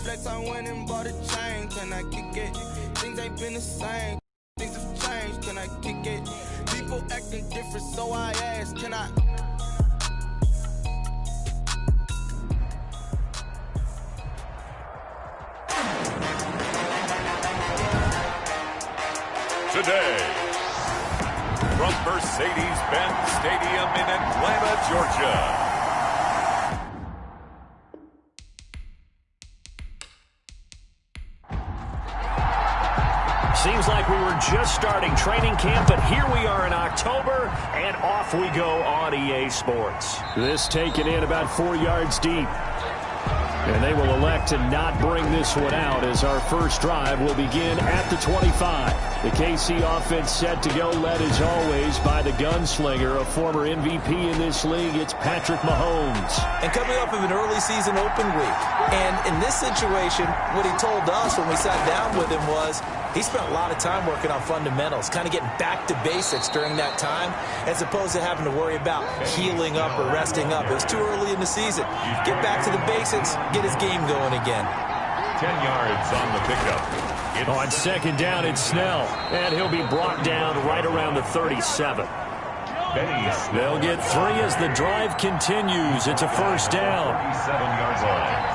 flex, I went and bought a chain. Can I kick it? Things ain't been the same. Things have changed. Can I kick it? People acting different, so I asked, can I? Today, from Mercedes-Benz Stadium in Atlanta, Georgia. Seems like we were just starting training camp, but here we are in October, and off we go on EA Sports. This taken in about 4 yards deep. And they will elect to not bring this one out as our first drive will begin at the 25. The KC offense set to go, led as always by the gunslinger, a former MVP in this league. It's Patrick Mahomes. And coming off of an early season open week. And in this situation, what he told us when we sat down with him was he spent a lot of time working on fundamentals, kind of getting back to basics during that time, as opposed to having to worry about healing up or resting up. It was too early in the season. Get back to the basics, get his game going again. 10 yards on the pickup. On second down, it's Snell. And he'll be brought down right around the 37. They'll get 3 as the drive continues. It's a first down. 7-yard line.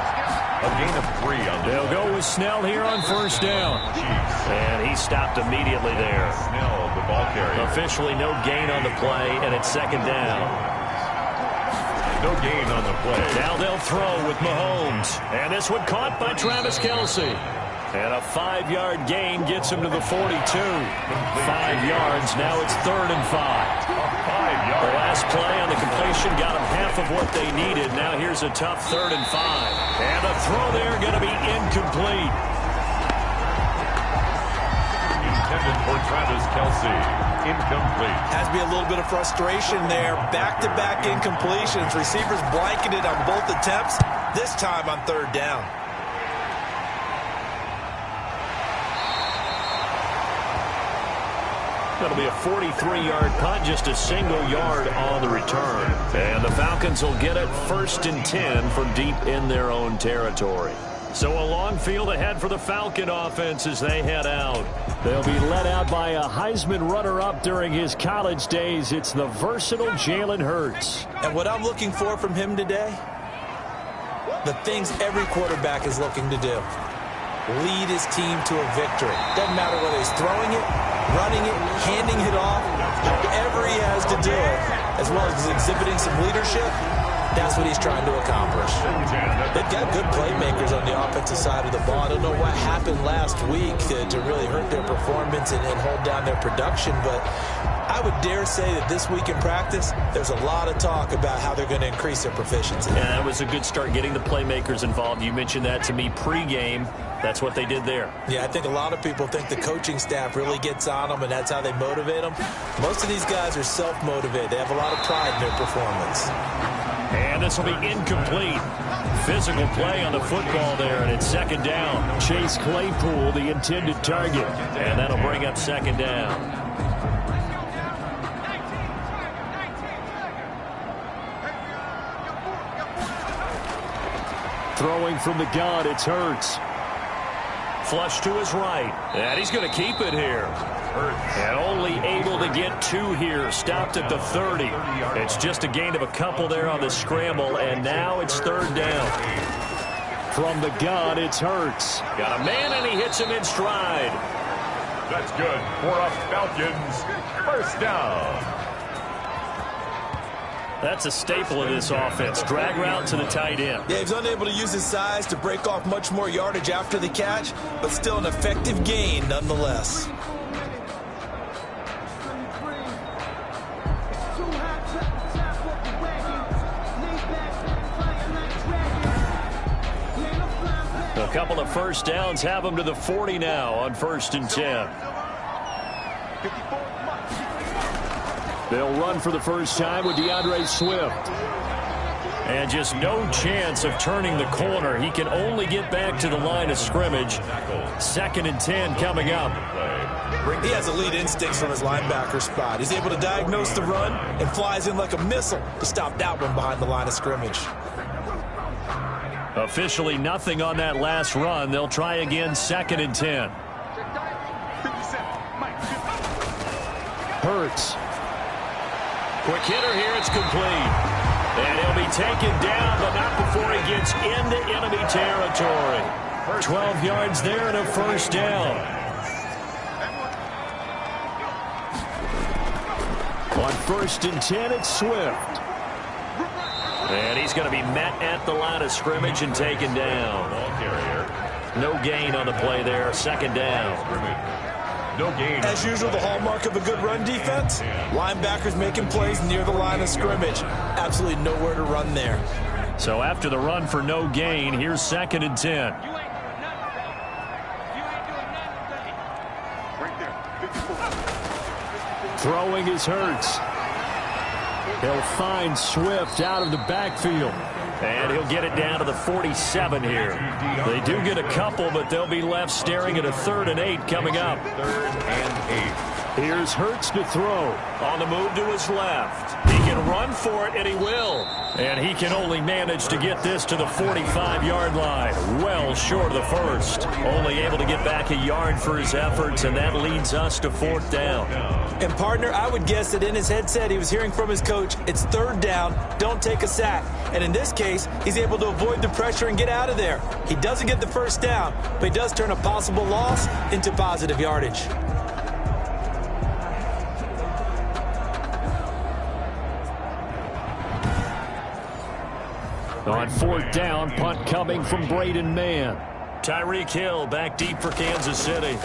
A gain of 3 on the They'll go with Snell here on first down. And he stopped immediately there. Snell, the ball carrier. Officially no gain on the play, and it's second down. No gain on the play. Now they'll throw with Mahomes. And this one caught by Travis Kelce. And a 5-yard gain gets him to the 42. 5 yards. Now it's 3rd and 5. The last play on the completion got them half of what they needed. Now here's a tough 3rd and 5. And the throw there going to be incomplete. Intended for Travis Kelce. Incomplete. Has to be a little bit of frustration there. Back-to-back incompletions. Receivers blanketed on both attempts. This time on 3rd down. That'll be a 43-yard punt, just a single yard on the return. And the Falcons will get it 1st and 10 from deep in their own territory. So a long field ahead for the Falcon offense as they head out. They'll be led out by a Heisman runner-up during his college days. It's the versatile Jalen Hurts. And what I'm looking for from him today, the things every quarterback is looking to do. Lead his team to a victory. Doesn't matter whether he's throwing it, running it, handing it off, however he has to do it, as well as exhibiting some leadership. That's what he's trying to accomplish. They've got good playmakers on the offensive side of the ball. I don't know what happened last week to really hurt their performance and hold down their production, but I would dare say that this week in practice, there's a lot of talk about how they're going to increase their proficiency. Yeah, that was a good start getting the playmakers involved. You mentioned that to me pregame. That's what they did there. Yeah, I think a lot of people think the coaching staff really gets on them, and that's how they motivate them. Most of these guys are self-motivated. They have a lot of pride in their performance. And this will be incomplete. Physical play on the football there, and it's second down. Chase Claypool, the intended target. And that'll bring up second down. Throwing from the gun, it's Hurts. Flush to his right. And he's going to keep it here. And only able to get 2 here. Stopped at the 30. It's just a gain of a couple there on the scramble, and now it's 3rd down. From the gun, it's Hurts. Got a man, and he hits him in stride. That's good for a Falcons. First down. That's a staple of this offense. Drag route to the tight end. Yeah, he's unable to use his size to break off much more yardage after the catch, but still an effective gain nonetheless. A couple of first downs have him to the 40 now on 1st and 10. They'll run for the first time with DeAndre Swift. And just no chance of turning the corner. He can only get back to the line of scrimmage. 2nd and 10 coming up. He has elite instincts from his linebacker spot. He's able to diagnose the run and flies in like a missile to stop that one behind the line of scrimmage. Officially nothing on that last run. They'll try again, 2nd and 10. Hurts. Quick hitter here. It's complete. And he'll be taken down, but not before he gets into enemy territory. 12 yards there and a first down. On 1st and 10, it's Swift. And he's going to be met at the line of scrimmage and taken down. No gain on the play there. 2nd down. No gain. As usual, the hallmark of a good run defense, linebackers making plays near the line of scrimmage. Absolutely nowhere to run there. So after the run for no gain, here's 2nd and 10. Throwing is Hurts. He'll find Swift out of the backfield. And he'll get it down to the 47 here. They do get a couple, but they'll be left staring at a 3rd and 8 coming up. 3rd and 8. Here's Hurts to throw. On the move to his left. He can run for it, and he will. And he can only manage to get this to the 45-yard line. Well short of the first. Only able to get back a yard for his efforts, and that leads us to 4th down. And, partner, I would guess that in his headset he was hearing from his coach, it's 3rd down, don't take a sack. And in this case, he's able to avoid the pressure and get out of there. He doesn't get the first down, but he does turn a possible loss into positive yardage. On 4th down, punt coming from Braden Mann. Tyreek Hill back deep for Kansas City.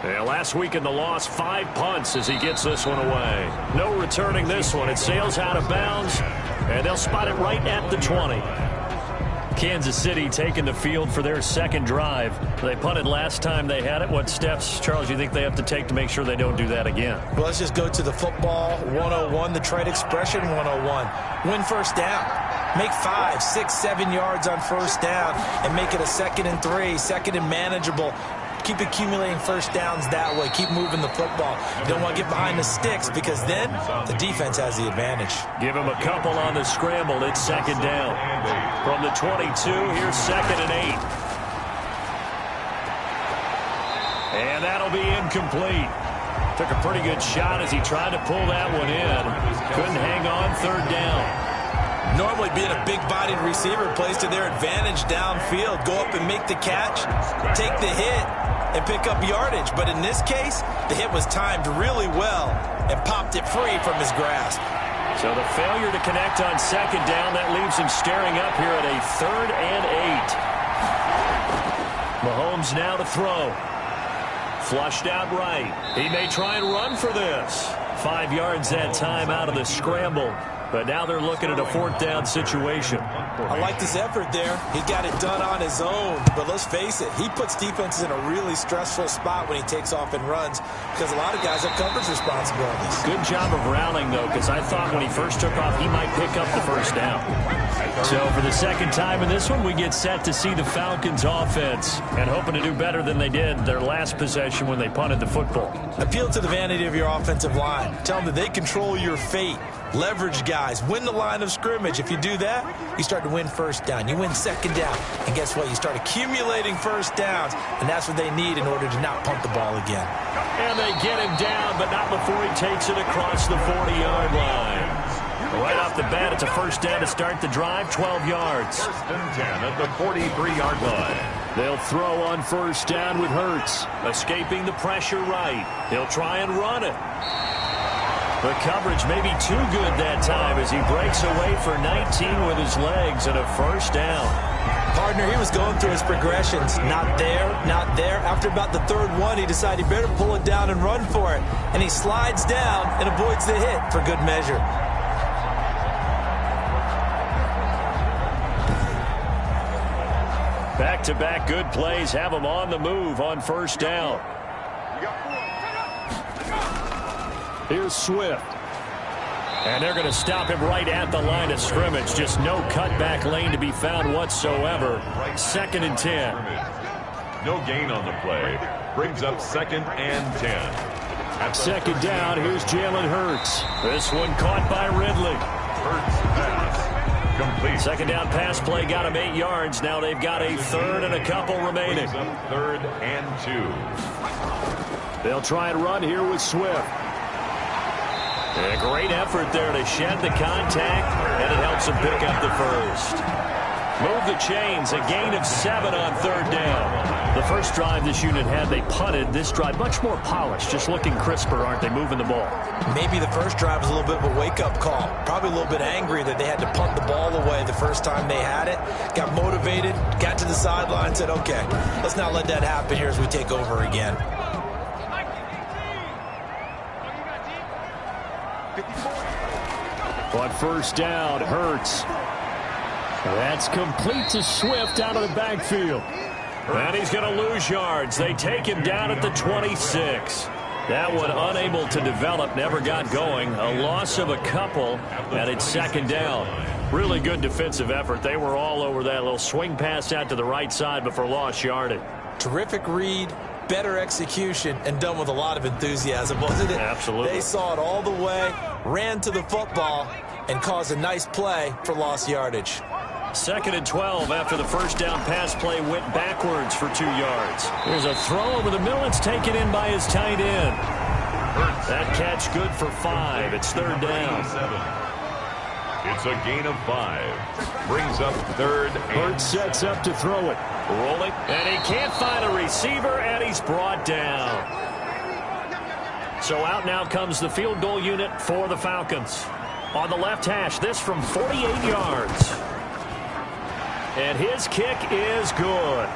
Yeah, last week in the loss, 5 punts as he gets this one away. No returning this one. It sails out of bounds, and they'll spot it right at the 20. Kansas City taking the field for their 2nd drive. They punted last time they had it. What steps, Charles, you think they have to take to make sure they don't do that again? Well, let's just go to the football 101, the trade expression 101. Win first down. Make 5, 6, 7 yards on first down and make it a 2nd and 3, 2nd and manageable. Keep accumulating first downs that way. Keep moving the football. You don't want to get behind the sticks because then the defense has the advantage. Give him a couple on the scramble. It's 2nd down. From the 22, here's 2nd and 8. And that'll be incomplete. Took a pretty good shot as he tried to pull that one in. Couldn't hang on 3rd down. Normally being a big-bodied receiver plays to their advantage downfield. Go up and make the catch, take the hit, and pick up yardage. But in this case, the hit was timed really well and popped it free from his grasp. So the failure to connect on 2nd down, that leaves him staring up here at a 3rd and 8. Mahomes now to throw. Flushed out right. He may try and run for this. 5 yards that time out of the scramble. But now they're looking at a 4th down situation. I like this effort there. He got it done on his own. But let's face it, he puts defenses in a really stressful spot when he takes off and runs because a lot of guys have coverage responsibilities. Good job of rallying, though, because I thought when he first took off, he might pick up the first down. So for the 2nd time in this one, we get set to see the Falcons offense and hoping to do better than they did their last possession when they punted the football. Appeal to the vanity of your offensive line. Tell them that they control your fate. Leverage guys. Win the line of scrimmage. If you do that, you start to win first down. You win 2nd down. And guess what? You start accumulating first downs. And that's what they need in order to not punt the ball again. And they get him down, but not before he takes it across the 40-yard line. Right off the bat, it's a first down to start the drive, 12 yards. 1st and 10 at the 43-yard line. They'll throw on first down with Hurts. Escaping the pressure right. He'll try and run it. The coverage may be too good that time as he breaks away for 19 with his legs and a first down. Partner, he was going through his progressions. Not there, not there. After about the 3rd one, he decided he better pull it down and run for it. And he slides down and avoids the hit for good measure. Back-to-back good plays have him on the move on first down. Here's Swift. And they're going to stop him right at the line of scrimmage. Just no cutback lane to be found whatsoever. 2nd and 10. No gain on the play. Brings up 2nd and 10. At 2nd down, here's Jalen Hurts. This one caught by Ridley. Hurts pass. Complete. Second down pass play got him 8 yards. Now they've got a third and a couple remaining. Brings up 3rd and 2. They'll try and run here with Swift. A great effort there to shed the contact, and it helps him pick up the first. Move the chains, a gain of 7 on 3rd down. The first drive this unit had, they punted. This drive, much more polished, just looking crisper, aren't they, moving the ball? Maybe the first drive was a little bit of a wake-up call. Probably a little bit angry that they had to punt the ball away the first time they had it. Got motivated, got to the sideline, said, okay, let's not let that happen here as we take over again. On first down, Hurts. That's complete to Swift out of the backfield. And he's going to lose yards. They take him down at the 26. That one unable to develop, never got going. A loss of a couple, and it's 2nd down. Really good defensive effort. They were all over that little swing pass out to the right side, but for lost yardage. Terrific read, better execution, and done with a lot of enthusiasm, wasn't it? Absolutely. They saw it all the way, ran to the football, and caused a nice play for lost yardage. 2nd and 12 after the first down pass play went backwards for 2 yards. There's a throw over the middle. It's taken in by his tight end. That catch good for 5. It's 3rd down. It's a gain of 5. Brings up 3rd and Hurts sets up to throw it. Rolling. And he can't find a receiver, and he's brought down. So out now comes the field goal unit for the Falcons. On the left hash, this from 48 yards. And his kick is good.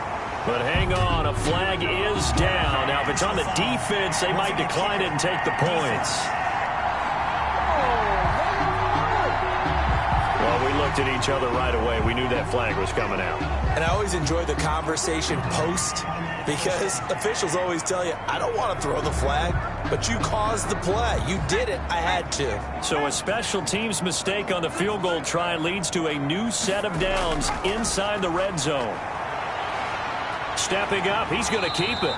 But hang on, a flag is down. Now, if it's on the defense, they might decline it and take the points. Well, we looked at each other right away. We knew that flag was coming out. And I always enjoy the conversation post because officials always tell you, I don't want to throw the flag, but you caused the play. You did it. I had to. So a special teams mistake on the field goal try leads to a new set of downs inside the red zone. Stepping up, he's going to keep it.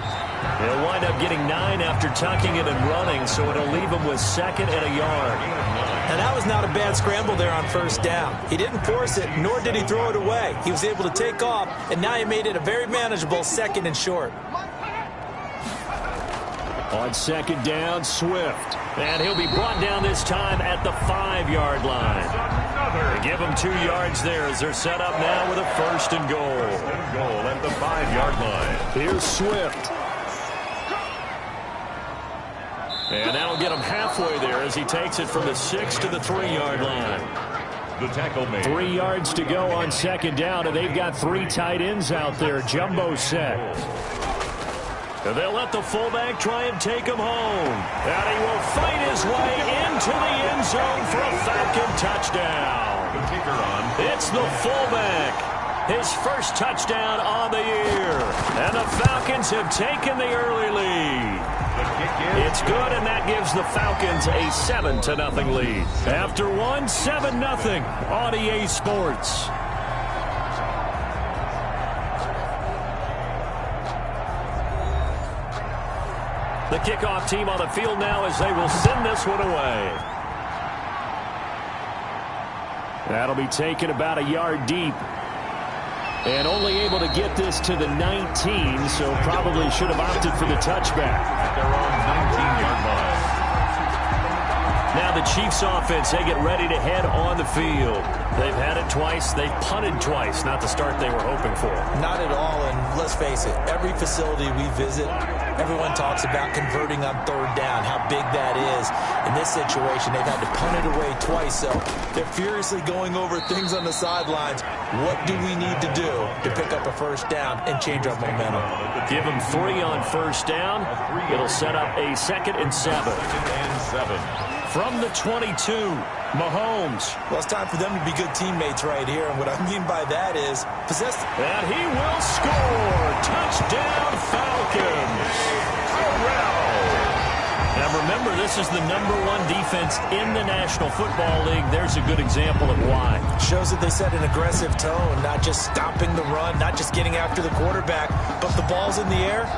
He'll wind up getting 9 after tucking it and running, so it'll leave him with 2nd and a yard. And that was not a bad scramble there on first down. He didn't force it, nor did he throw it away. He was able to take off, and now he made it a very manageable 2nd and short. On 2nd down, Swift. And he'll be brought down this time at the 5-yard line. They give him 2 yards there as they're set up now with a 1st and goal. goal at the 5-yard line. Here's Swift. And that'll get him halfway there as he takes it from the 6 to the 3-yard line. The tackle made. 3 yards to go on 2nd down, and they've got 3 tight ends out there. Jumbo set. And they'll let the fullback try and take him home. And he will fight his way into the end zone for a Falcon touchdown. The kicker on. It's the fullback. His first touchdown on the year. And the Falcons have taken the early lead. It's good, and that gives the Falcons a 7-0 lead. After one, 7-0 on EA Sports. The kickoff team on the field now as they will send this one away. That'll be taken about a yard deep. And only able to get this to the 19, so probably should have opted for the touchback. They're on 19-yard line. Now the Chiefs offense, they get ready to head on the field. They've had it twice. They've punted twice. Not the start they were hoping for. Not at all, and let's face it, every facility we visit, everyone talks about converting on 3rd down, how big that is. In this situation, they've had to punt it away twice, so they're furiously going over things on the sidelines. What do we need to do to pick up a 1st down and change our momentum? Give them 3 on 1st down. It'll set up a 2nd and 7. 2nd and 7. From the 22, Mahomes. Well, it's time for them to be good teammates right here, and what I mean by that is possess. And he will score. Touchdown, Falcons. Now remember, this is the #1 defense in the National Football League. There's a good example of why. Shows that they set an aggressive tone, not just stopping the run, not just getting after the quarterback, but the ball's in the air.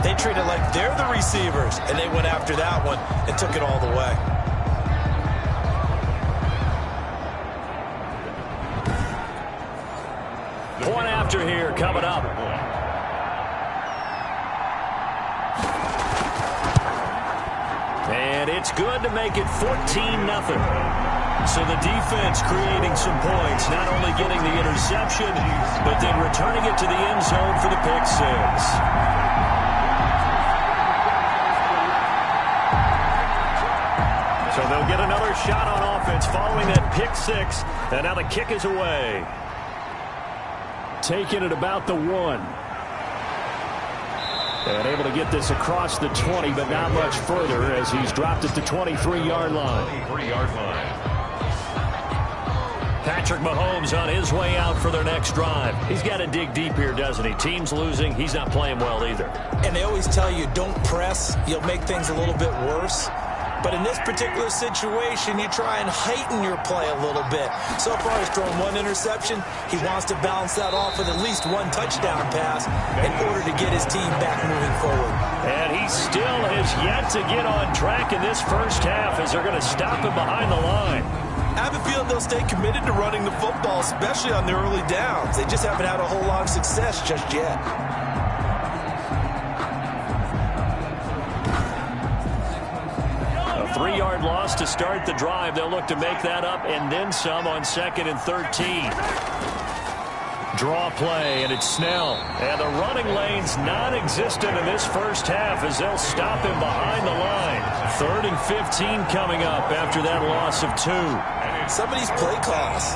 They treat it like they're the receivers, and they went after that one and took it all the way. after here coming up. And it's good to make it 14-0. So the defense creating some points, not only getting the interception, but then returning it to the end zone for the pick six. So they'll get another shot on offense following that pick six. And now the kick is away. Taking it about the 1. And able to get this across the 20, but not much further as he's dropped at the 23-yard line. Patrick Mahomes on his way out for their next drive. He's got to dig deep here, doesn't he? Team's losing. He's not playing well either. And they always tell you, don't press. You'll make things a little bit worse. But in this particular situation, you try and heighten your play a little bit. So far, he's thrown 1 interception. He wants to balance that off with at least 1 touchdown pass in order to get his team back moving forward. And he still has yet to get on track in this first half as they're going to stop him behind the line. I have a feeling they'll stay committed to running the football, especially on the early downs. They just haven't had a whole lot of success just yet. A 3-yard loss to start the drive. They'll look to make that up and then some on 2nd and 13. Draw play, and it's Snell. And the running lane's non-existent in this first half as they'll stop him behind the line. 3rd and 15 coming up after that loss of 2. Some of these play calls,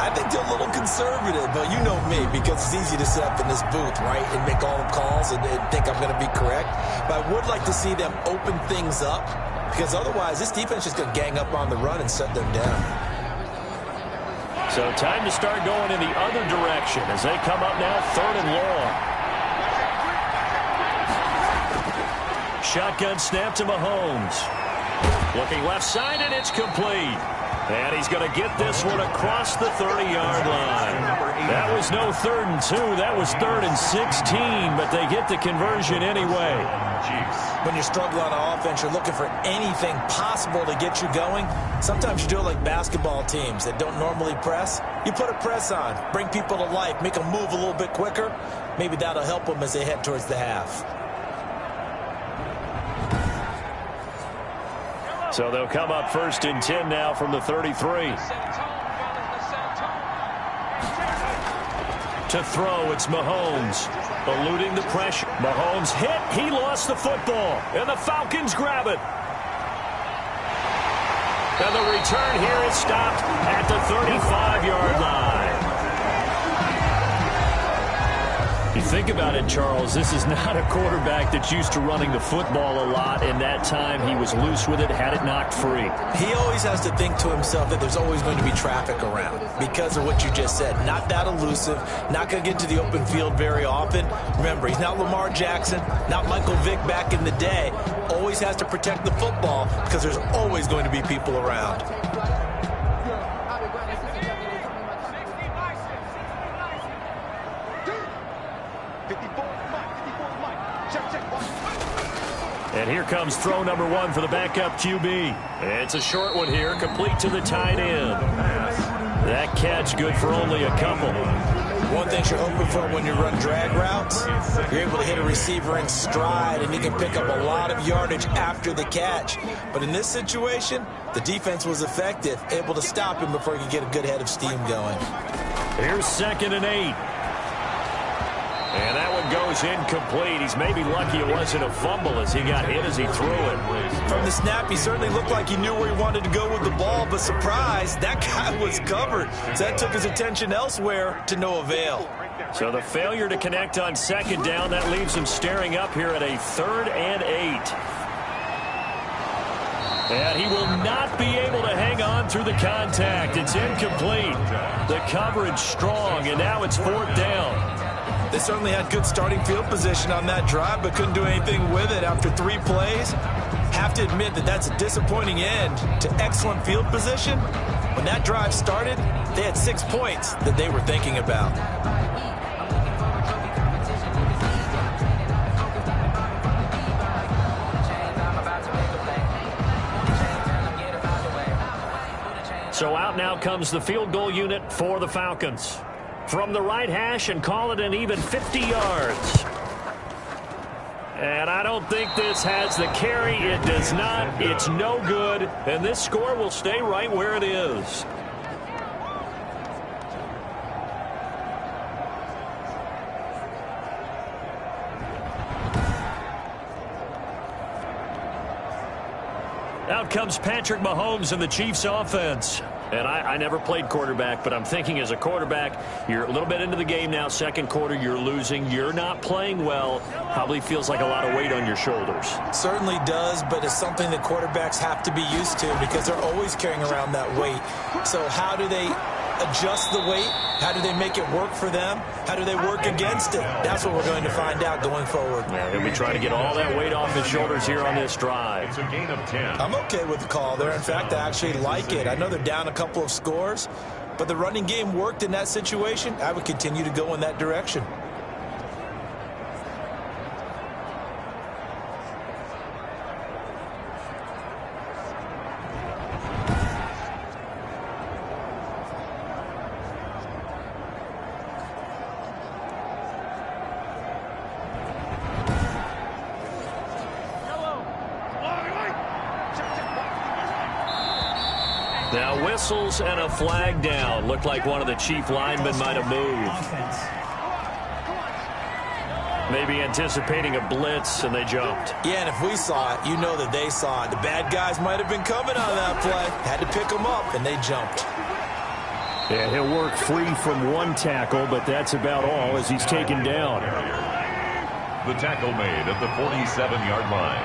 I think they're a little conservative, but you know me, because it's easy to sit up in this booth, right, and make all the calls and think I'm going to be correct. But I would like to see them open things up, because otherwise this defense is going to gang up on the run and shut them down. So time to start going in the other direction as they come up now 3rd and long. Shotgun snap to Mahomes. Looking left side, and it's complete. And he's going to get this one across the 30-yard line. That was no 3rd and 2. That was 3rd and 16, but they get the conversion anyway. When you struggle on offense, you're looking for anything possible to get you going. Sometimes you do it like basketball teams that don't normally press. You put a press on, bring people to life, make them move a little bit quicker. Maybe that'll help them as they head towards the half. So they'll come up 1st and 10 now from the 33. To throw, it's Mahomes. Eluding the pressure. Mahomes hit. He lost the football. And the Falcons grab it. And the return here is stopped at the 35-yard line. You think about it, Charles, this is not a quarterback that's used to running the football a lot. In that time, he was loose with it, had it knocked free. He always has to think to himself that there's always going to be traffic around because of what you just said. Not that elusive, not going to get to the open field very often. Remember, he's not Lamar Jackson, not Michael Vick back in the day. Always has to protect the football because there's always going to be people around. And here comes throw number 1 for the backup QB. It's a short one here, complete to the tight end. That catch good for only a couple. One thing you're hoping for when you run drag routes, you're able to hit a receiver in stride, and he can pick up a lot of yardage after the catch. But in this situation, the defense was effective, able to stop him before he could get a good head of steam going. Here's 2nd and 8. And that one goes incomplete. He's maybe lucky it wasn't a fumble as he got hit as he threw it. From the snap, he certainly looked like he knew where he wanted to go with the ball, but surprise, that guy was covered. So that took his attention elsewhere to no avail. So the failure to connect on 2nd down, that leaves him staring up here at a 3rd and 8. And he will not be able to hang on through the contact. It's incomplete. The coverage strong, and now it's 4th down. They certainly had good starting field position on that drive, but couldn't do anything with it after 3 plays. Have to admit that that's a disappointing end to excellent field position. When that drive started, they had 6 points that they were thinking about. So out now comes the field goal unit for the Falcons. from the right hash and call it an even 50 yards. And I don't think this has the carry. It does not. It's no good. And this score will stay right where it is. Out comes Patrick Mahomes in the Chiefs offense. And I never played quarterback, but I'm thinking as a quarterback, you're a little bit into the game now. Second quarter, you're losing. You're not playing well. Probably feels like a lot of weight on your shoulders. Certainly does, but it's something that quarterbacks have to be used to because they're always carrying around that weight. So how do they adjust the weight? How do they make it work for them? How do they work against it? That's what we're going to find out going forward. Yeah, he'll be trying to get all that weight off his shoulders here on this drive. It's a gain of 10. I'm okay with the call there. In fact, I actually like it. I know they're down a couple of scores, but the running game worked in that situation. I would continue to go in that direction. Now whistles and a flag down. Looked like one of the Chief linemen might have moved. Maybe anticipating a blitz, and they jumped. Yeah, and if we saw it, you know that they saw it. The bad guys might have been coming on that play. Had to pick them up, and they jumped. And he'll work free from one tackle, but that's about all as he's taken down. The tackle made at the 47-yard line.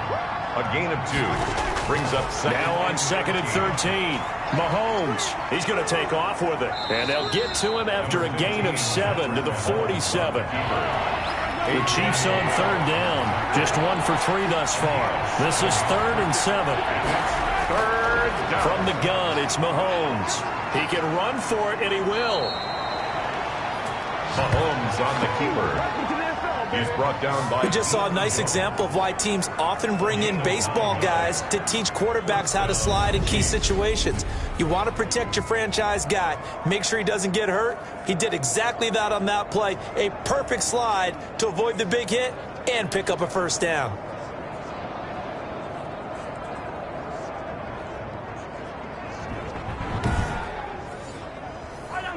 A gain of 2. Brings up second. Now on 2nd and 13. Mahomes, he's going to take off with it. And they'll get to him after a gain of 7 to the 47. The Chiefs on 3rd down. Just 1 for 3 thus far. This is 3rd and 7. 3rd down. From the gun, it's Mahomes. He can run for it, and he will. Mahomes on the keeper. He's brought down by... We just saw a nice example of why teams often bring in baseball guys to teach quarterbacks how to slide in key situations. You want to protect your franchise guy. Make sure he doesn't get hurt. He did exactly that on that play. A perfect slide to avoid the big hit and pick up a first down.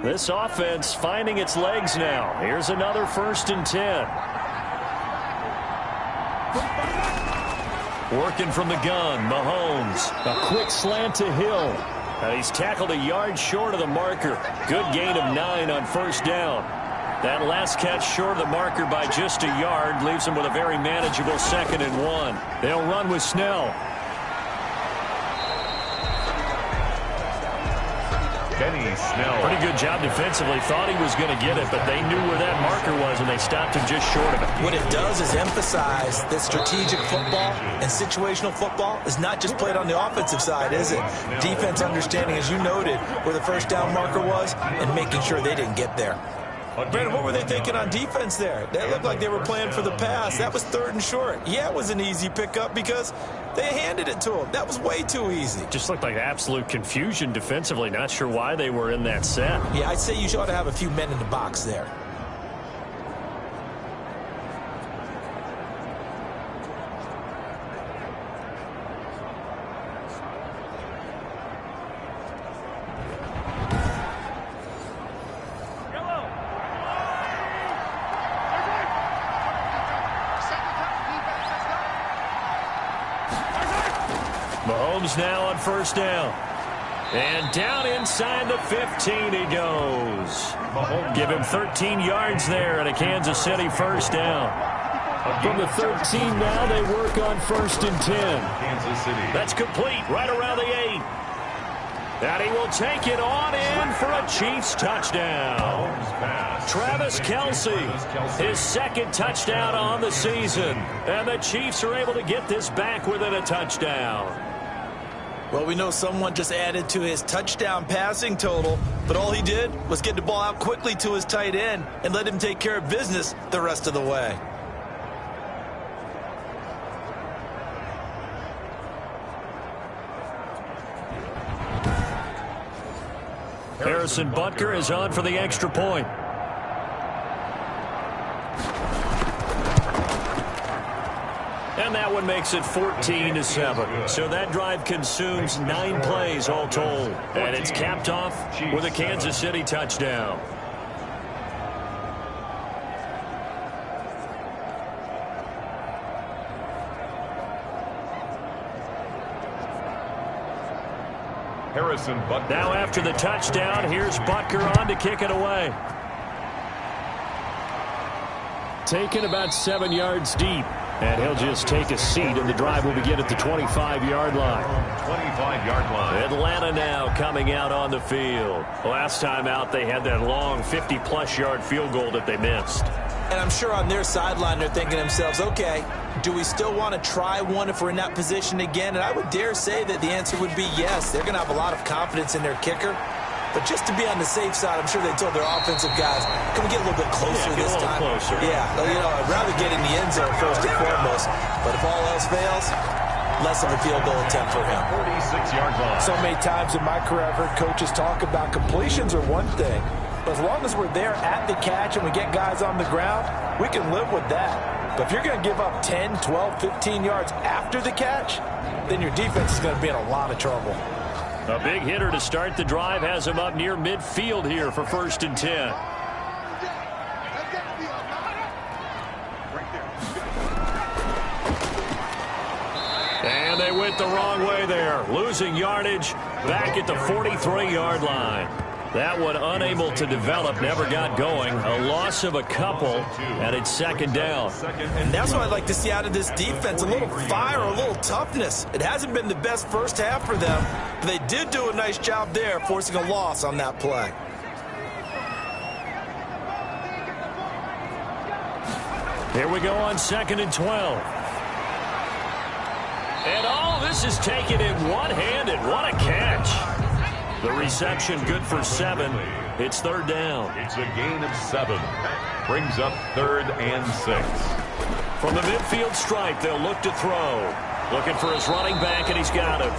This offense finding its legs now. Here's another 1st and 10. Working from the gun, Mahomes. A quick slant to Hill. He's tackled a yard short of the marker. Good gain of 9 on 1st down. That last catch short of the marker by just a yard leaves him with a very manageable 2nd and 1. They'll run with Snell. Benny Snell. Pretty good job defensively. Thought he was going to get it, but they knew where that marker was, and they stopped him just short of it. What it does is emphasize that strategic football and situational football is not just played on the offensive side, is it? Defense understanding, as you noted, where the 1st down marker was and making sure they didn't get there. Brandon, what were they thinking on defense there? They looked like they were playing for the pass. That was 3rd and short. Yeah, it was an easy pickup because they handed it to him. That was way too easy. Just looked like absolute confusion defensively. Not sure why they were in that set. Yeah, I'd say you ought to have a few men in the box there. Mahomes now on 1st down. And down inside the 15 he goes. Mahomes. Give him 13 yards there and a Kansas City 1st down. From the 13 now, they work on 1st and 10. Kansas City. That's complete right around the 8. And he will take it on in for a Chiefs touchdown. Travis Kelce, his 2nd touchdown on the season. And the Chiefs are able to get this back within a touchdown. Well, we know someone just added to his touchdown passing total, but all he did was get the ball out quickly to his tight end and let him take care of business the rest of the way. Harrison Butker is on for the extra point. And that one makes it 14-7. So that drive consumes 9 plays all told. And it's capped off with a Kansas City touchdown. Harrison Butker. Now after the touchdown, here's Butker on to kick it away. Taken about 7 yards deep. And he'll just take a seat, and the drive will begin at the 25-yard line. 25-yard line. Atlanta now coming out on the field. Last time out, they had that long 50-plus yard field goal that they missed. And I'm sure on their sideline they're thinking to themselves, okay, do we still want to try one if we're in that position again? And I would dare say that the answer would be yes. They're going to have a lot of confidence in their kicker. But just to be on the safe side, I'm sure they told their offensive guys, can we get a little bit closer this time? Closer. Yeah, you know, I'd rather get in the end zone first and foremost. But if all else fails, less of a field goal attempt for him. 46-yard line. So many times in my career, I've heard coaches talk about completions are one thing. But as long as we're there at the catch and we get guys on the ground, we can live with that. But if you're going to give up 10, 12, 15 yards after the catch, then your defense is going to be in a lot of trouble. A big hitter to start the drive has him up near midfield here for 1st and 10. And they went the wrong way there, losing yardage back at the 43-yard line. That one unable to develop, never got going. A loss of a couple, and it's 2nd down. And that's what I'd like to see out of this defense, a little fire, a little toughness. It hasn't been the best first half for them, but they did do a nice job there, forcing a loss on that play. Here we go on 2nd and 12. And all this is taken in one-handed. What a catch. The reception good for 7. It's 3rd down. It's a gain of 7. Brings up 3rd and 6. From the midfield stripe, they'll look to throw. Looking for his running back, and he's got him.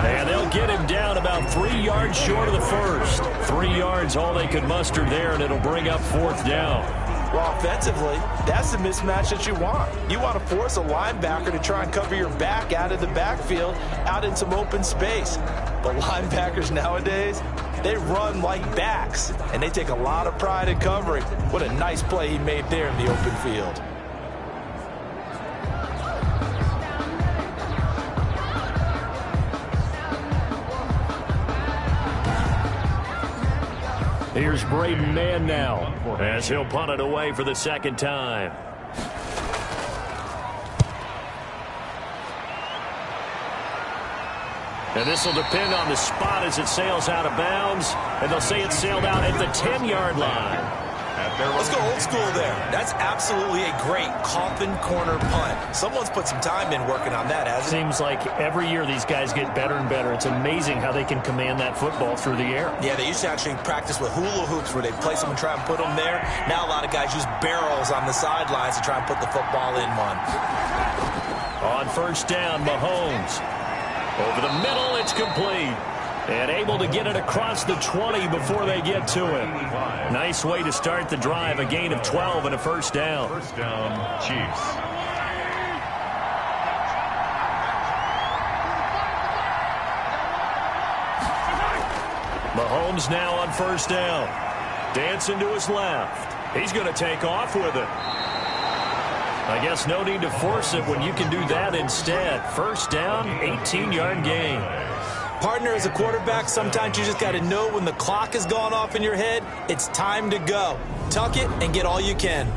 And they'll get him down about 3 yards short of the first. 3 yards, all they could muster there, and it'll bring up 4th down. Well, offensively, that's the mismatch that you want. You want to force a linebacker to try and cover your back out of the backfield, out in some open space. But linebackers nowadays, they run like backs, and they take a lot of pride in covering. What a nice play he made there in the open field. Here's Braden Mann now, as he'll punt it away for the 2nd time. And this will depend on the spot as it sails out of bounds. And they'll say it sailed out at the 10-yard line. Let's go old school there. That's absolutely a great coffin corner punt. Someone's put some time in working on that, hasn't it? Seems like every year these guys get better and better. It's amazing how they can command that football through the air. Yeah, they used to actually practice with hula hoops where they place them and try and put them there. Now a lot of guys use barrels on the sidelines to try and put the football in one. On 1st down, Mahomes. Over the middle, it's complete. And able to get it across the 20 before they get to him. Nice way to start the drive. A gain of 12 and a 1st down. 1st down, Chiefs. Mahomes now on 1st down. Dancing to his left. He's going to take off with it. I guess no need to force it when you can do that instead. 1st down, 18-yard gain. Partner, as a quarterback, sometimes you just got to know when the clock has gone off in your head, it's time to go. Tuck it and get all you can.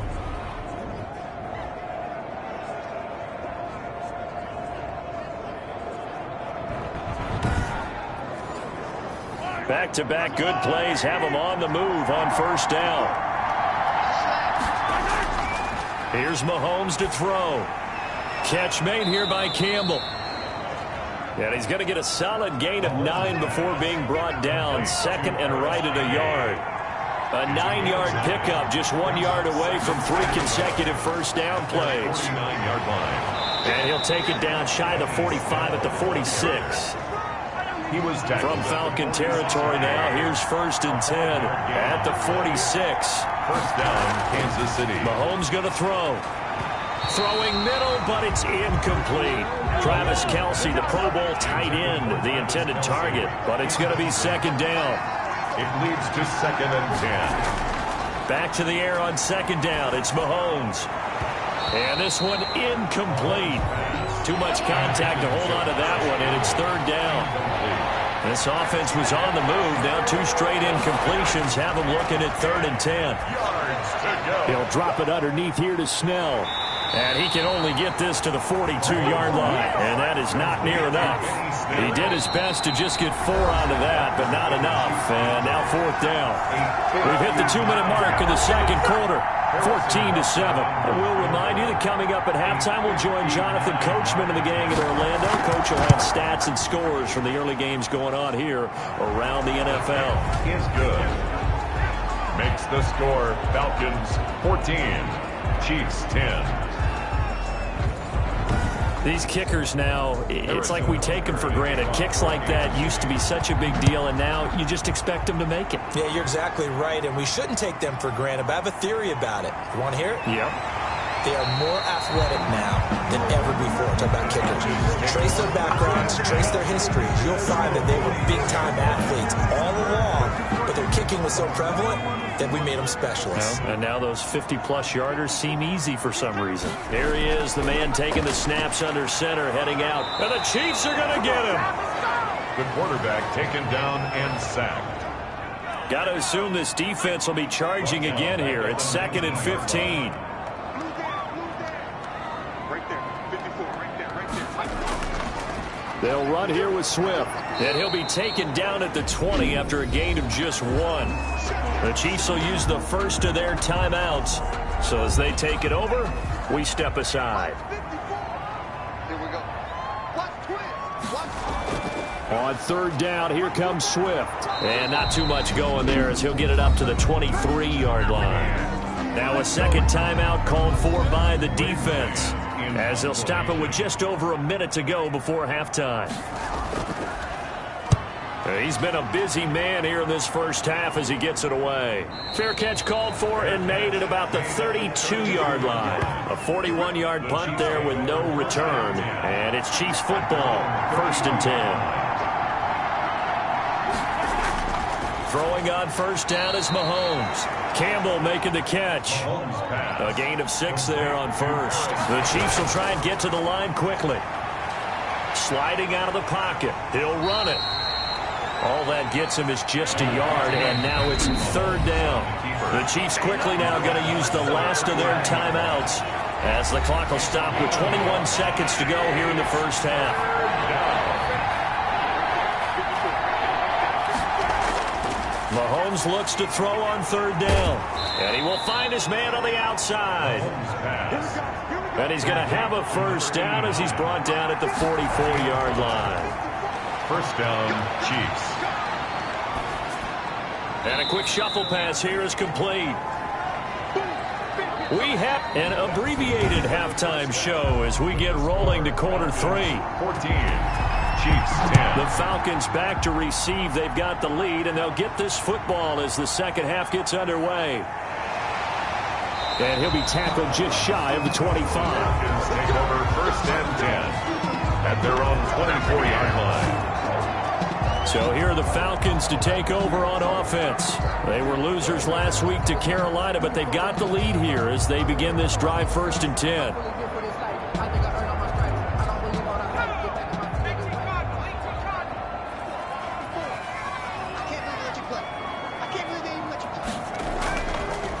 Back-to-back good plays have them on the move on 1st down. Here's Mahomes to throw. Catch made here by Campbell. And he's going to get a solid gain of 9 before being brought down. 2nd and right at a yard. A 9-yard pickup, just 1 yard away from 3 consecutive 1st down plays. 49-yard line. And he'll take it down shy of the 45 at the 46. He was From Falcon territory now, here's 1st and 10 at the 46. 1st down, Kansas City. Mahomes going to throw. Throwing middle, but it's incomplete. Travis Kelce, the Pro Bowl tight end, the intended target, but it's going to be second down. It leads to 2nd and 10. Back to the air on second down. It's Mahomes. And this one incomplete. Too much contact to hold on to that one, and it's third down. This offense was on the move. Now 2 straight incompletions have them looking at 3rd and 10. He'll drop it underneath here to Snell. And he can only get this to the 42-yard line, and that is not near enough. He did his best to just get 4 out of that, but not enough. And now 4th down. We've hit the 2-minute mark in the second quarter, 14-7. And we'll remind you that coming up at halftime, we'll join Jonathan Coachman and the gang in Orlando. Coach will have stats and scores from the early games going on here around the NFL. Is good. Makes the score Falcons 14, Chiefs 10. These kickers now, it's like we take them for granted. Kicks like that used to be such a big deal, and now you just expect them to make it. Yeah, you're exactly right, and we shouldn't take them for granted, but I have a theory about it. You want to hear it? Yep. They are more athletic now than ever before. Talk about kickers. Trace their backgrounds, trace their histories. You'll find that they were big-time athletes all along, but their kicking was so prevalent that we made them specialists. Well, and now those 50-plus yarders seem easy for some reason. There he is, the man taking the snaps under center, heading out. And the Chiefs are going to get him. The quarterback taken down and sacked. Got to assume this defense will be charging again here. It's 2nd and 15. They'll run here with Swift. And he'll be taken down at the 20 after a gain of just 1. The Chiefs will use the first of their timeouts. So as they take it over, we step aside. On 3rd down, here comes Swift. And not too much going there as he'll get it up to the 23-yard line. Now a second timeout called for by the defense, as they'll stop it with just over a minute to go before halftime. He's been a busy man here in this first half as he gets it away. Fair catch called for and made at about the 32-yard line. A 41-yard punt there with no return. And it's Chiefs football, 1st and 10. Throwing on 1st down is Mahomes. Campbell making the catch. A gain of 6 there on 1st. The Chiefs will try and get to the line quickly. Sliding out of the pocket. He'll run it. All that gets him is just a yard, and now it's 3rd down. The Chiefs quickly now going to use the last of their timeouts as the clock will stop with 21 seconds to go here in the first half. Mahomes looks to throw on 3rd down, and he will find his man on the outside. And he's going to have a first down as he's brought down at the 44-yard line. 1st down, Chiefs. And a quick shuffle pass here is complete. We have an abbreviated halftime show as we get rolling to quarter 3. 14, Chiefs 10. The Falcons back to receive. They've got the lead, and they'll get this football as the second half gets underway. And he'll be tackled just shy of the 25. Falcons take over 1st and 10 at their own 24-yard line. So here are the Falcons to take over on offense. They were losers last week to Carolina, but they got the lead here as they begin this drive 1st and 10.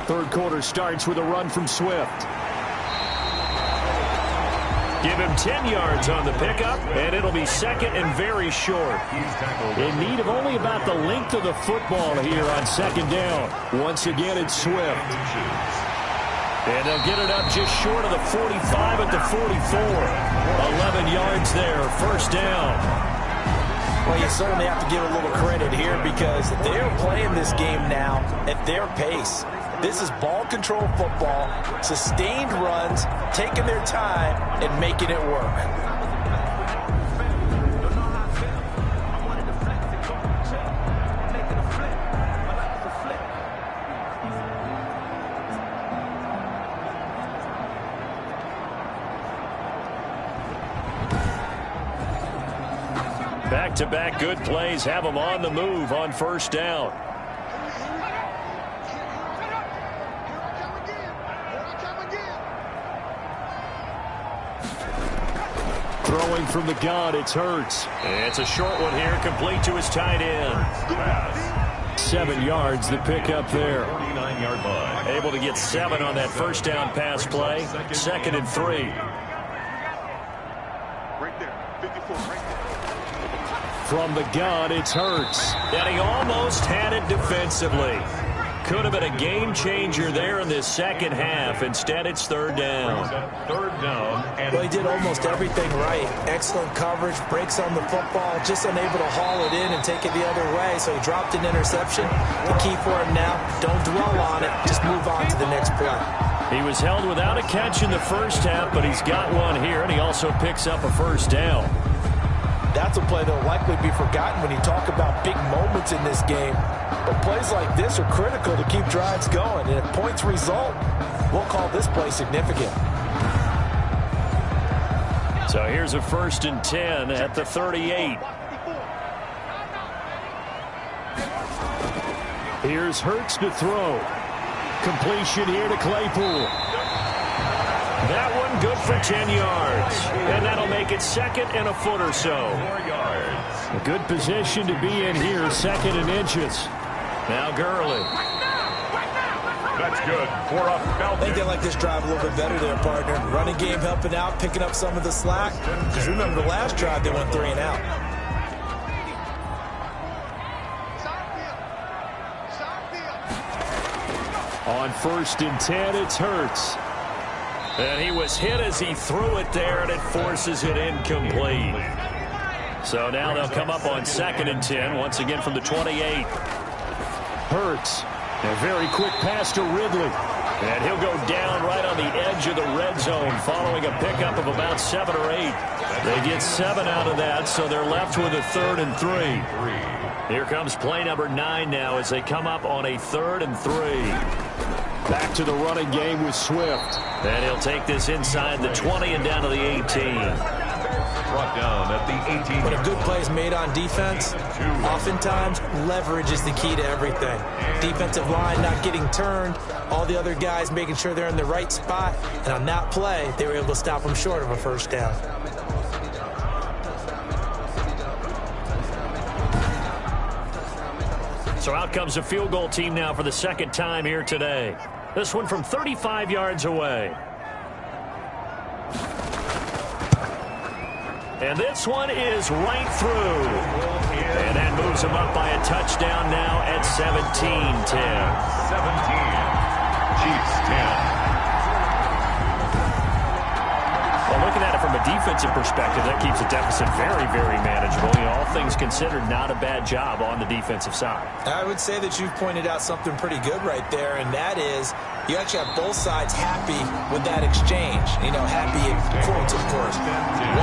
Third quarter starts with a run from Swift. Give him 10 yards on the pickup, and it'll be 2nd and very short. In need of only about the length of the football here on 2nd down. Once again, it's Swift. And they'll get it up just short of the 45 at the 44. 11 yards there, 1st down. Well, you certainly have to give a little credit here because they're playing this game now at their pace. This is ball control football, sustained runs, taking their time and making it work. Back-to-back good plays have him on the move on first down. Throwing from the gun, it's Hurts. It's a short one here, complete to his tight end. 7 yards, the pickup there. 49-yard line. Able to get 7 on that first down pass play. 2nd and 3. Right there, 54, right there. From the gun, it's Hurts. And he almost had it defensively. Could have been a game changer there in this second half. Instead, it's 3rd down. 3rd down. And Well, he did almost everything right. Excellent coverage, breaks on the football, just unable to haul it in and take it the other way. So he dropped an interception. The key for him now, don't dwell on it. Just move on to the next play. He was held without a catch in the first half, but he's got one here, and he also picks up a first down. That's a play that will likely be forgotten when you talk about big moments in this game. But plays like this are critical to keep drives going. And if points result, we'll call this play significant. So here's a 1st and 10 at the 38. Here's Hurts to throw. Completion here to Claypool. That one good for 10 yards. And that'll make it 2nd and a foot or so. 4 yards. A good position to be in here, 2nd and inches. Now Gurley. That's good. 4 up. I think they like this drive a little bit better there, partner. Running game helping out, picking up some of the slack. Because remember the last drive, they went 3 and out. On 1st and 10, it's Hurts. And he was hit as he threw it there, and it forces it incomplete. So now they'll come up on 2nd and 10, once again from the 28. Hurts. A very quick pass to Ridley. And he'll go down right on the edge of the red zone following a pickup of about 7 or 8. They get 7 out of that, so they're left with a 3rd and 3. Here comes play number 9 now as they come up on a 3rd and 3. Back to the running game with Swift. And he'll take this inside the 20 and down to the 18. Brought down at the 18. When a good play is made on defense, oftentimes leverage is the key to everything. Defensive line not getting turned, all the other guys making sure they're in the right spot, and on that play, they were able to stop them short of a first down. So out comes a field goal team now for the 2nd time here today. This one from 35 yards away. And this one is right through. And that moves him up by a touchdown now at 17-10. 17. Chiefs 10. Well, looking at it from a defensive perspective, that keeps the deficit very, very manageable. You know, all things considered, not a bad job on the defensive side. I would say that you've pointed out something pretty good right there, and that is you actually have both sides happy with that exchange. You know, happy in quotes, of course.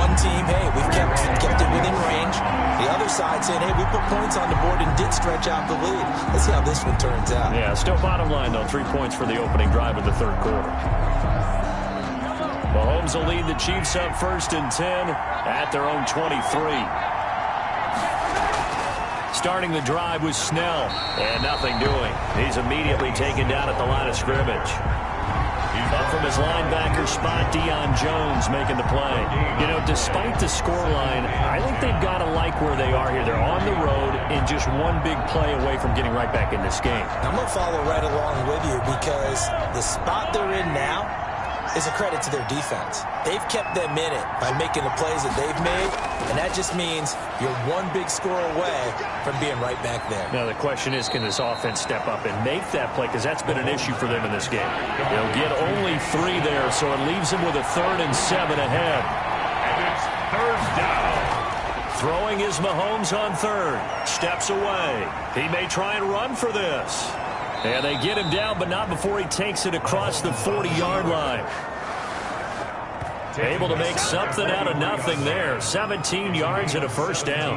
One team, hey, we've kept it within range. The other side saying, hey, we put points on the board and did stretch out the lead. Let's see how this one turns out. Yeah, still bottom line, though, 3 points for the opening drive of the 3rd quarter. Mahomes will lead the Chiefs up 1st and 10 at their own 23. Starting the drive was Snell, and nothing doing. He's immediately taken down at the line of scrimmage. Up from his linebacker spot, Deion Jones making the play. You know, despite the scoreline, I think they've got to like where they are here. They're on the road and just one big play away from getting right back in this game. I'm going to follow right along with you because the spot they're in now is a credit to their defense. They've kept them in it by making the plays that they've made, and that just means you're one big score away from being right back there. Now, the question is, can this offense step up and make that play? Because that's been an issue for them in this game. They'll get only 3 there, so it leaves them with a 3rd and 7 ahead. And it's 3rd down. Throwing is Mahomes on 3rd. Steps away. He may try and run for this. And they get him down, but not before he takes it across the 40-yard line. Able to make something out of nothing there. 17 yards and a first down.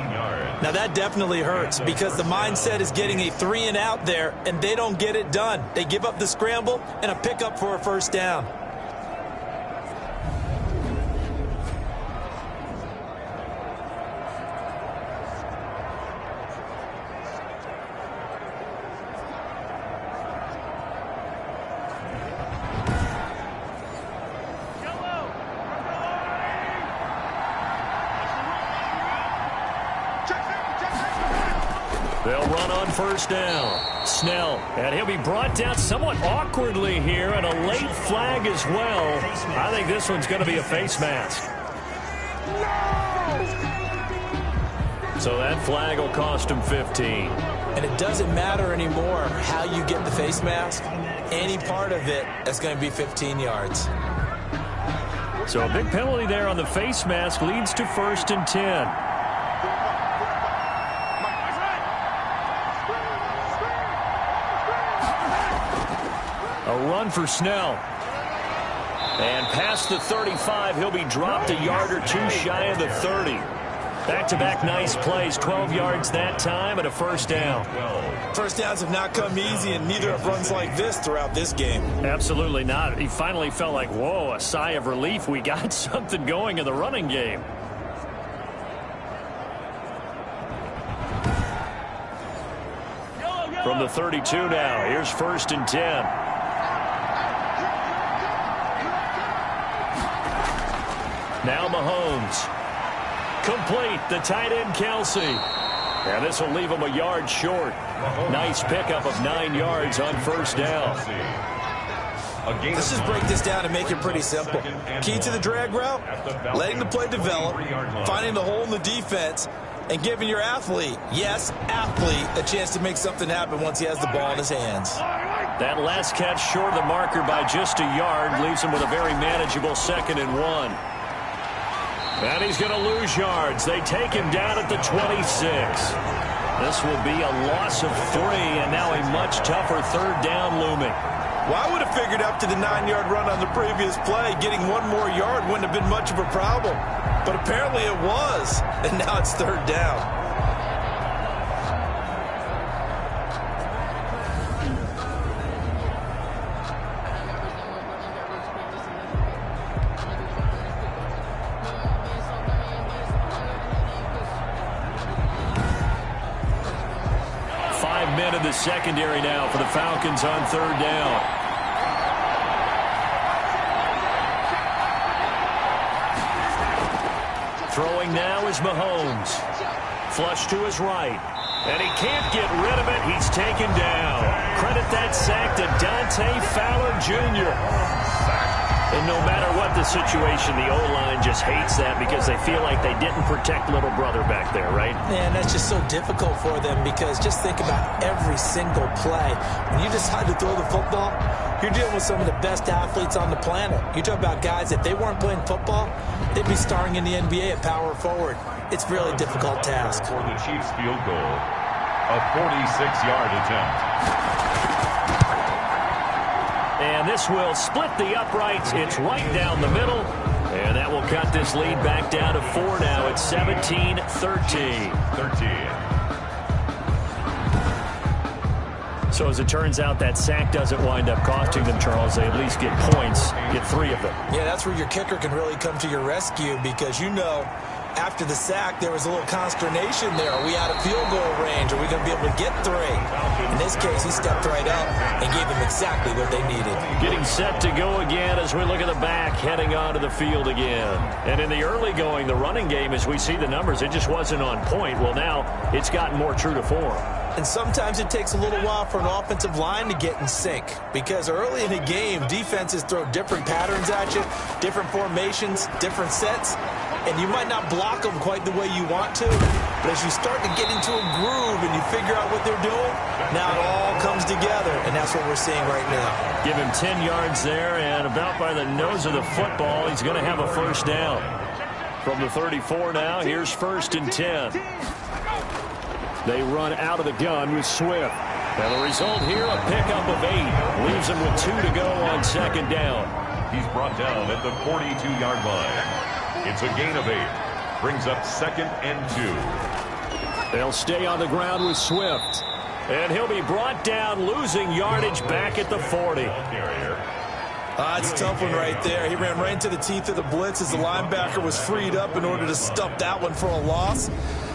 Now that definitely hurts because the mindset is getting a 3 and out there, and they don't get it done. They give up the scramble and a pickup for a first down. They'll run on first down. Snell, and he'll be brought down somewhat awkwardly here, and a late flag as well. I think this one's going to be a face mask. So that flag will cost him 15. And it doesn't matter anymore how you get the face mask. Any part of it is going to be 15 yards. So a big penalty there on the face mask leads to 1st and 10. A run for Snell. And past the 35, he'll be dropped a yard or two shy of the 30. Back-to-back nice plays, 12 yards that time and a first down. First downs have not come easy, and neither have runs like this throughout this game. Absolutely not. He finally felt like, whoa, a sigh of relief. We got something going in the running game. From the 32 now, here's 1st and 10. Now Mahomes. Complete, the tight end Kelsey. And this will leave him a yard short. Nice pickup of 9 yards on first down. Let's just break this down and make it pretty simple. Key to the drag route, letting the play develop, finding the hole in the defense, and giving your athlete, yes, athlete, a chance to make something happen once he has the ball in his hands. That last catch short of the marker by just a yard leaves him with a very manageable 2nd and 1. And he's going to lose yards. They take him down at the 26. This will be a loss of 3, and now a much tougher 3rd down looming. Well, I would have figured up to the 9-yard run on the previous play, getting 1 more yard wouldn't have been much of a problem. But apparently it was, and now it's 3rd down. Men in the secondary now for the Falcons on 3rd down. Throwing now is Mahomes. Flush to his right. And he can't get rid of it. He's taken down. Credit that sack to Dante Fowler Jr. And no matter what the situation, the O-line just hates that because they feel like they didn't protect little brother back there, right? Man, that's just so difficult for them because just think about every single play. When you decide to throw the football, you're dealing with some of the best athletes on the planet. You talk about guys, if they weren't playing football, they'd be starring in the NBA at power forward. It's a really difficult task. For the Chiefs field goal, a 46-yard attempt. And this will split the uprights. It's right down the middle. And that will cut this lead back down to 4 now. It's 17-13. So as it turns out, that sack doesn't wind up costing them, Charles. They at least get points, get 3 of them. Yeah, that's where your kicker can really come to your rescue because, you know, after the sack, there was a little consternation there. Are we out of field goal range? Are we going to be able to get 3? In this case, he stepped right up and gave them exactly what they needed. Getting set to go again as we look at the back, heading onto the field again. And in the early going, the running game, as we see the numbers, it just wasn't on point. Well, now it's gotten more true to form. And sometimes it takes a little while for an offensive line to get in sync because early in a game, defenses throw different patterns at you, different formations, different sets, and you might not block them quite the way you want to, but as you start to get into a groove and you figure out what they're doing, now it all comes together, and that's what we're seeing right now. Give him 10 yards there, and about by the nose of the football, he's going to have a first down. From the 34 now, here's 1st and 10. They run out of the gun with Swift. And the result here, a pickup of 8. Leaves him with 2 to go on 2nd down. He's brought down at the 42-yard line. It's a gain of 8. Brings up 2nd and 2. They'll stay on the ground with Swift. And he'll be brought down, losing yardage back at the 40. It's a tough one right there. He ran right into the teeth of the blitz as the linebacker was freed up in order to stuff that one for a loss.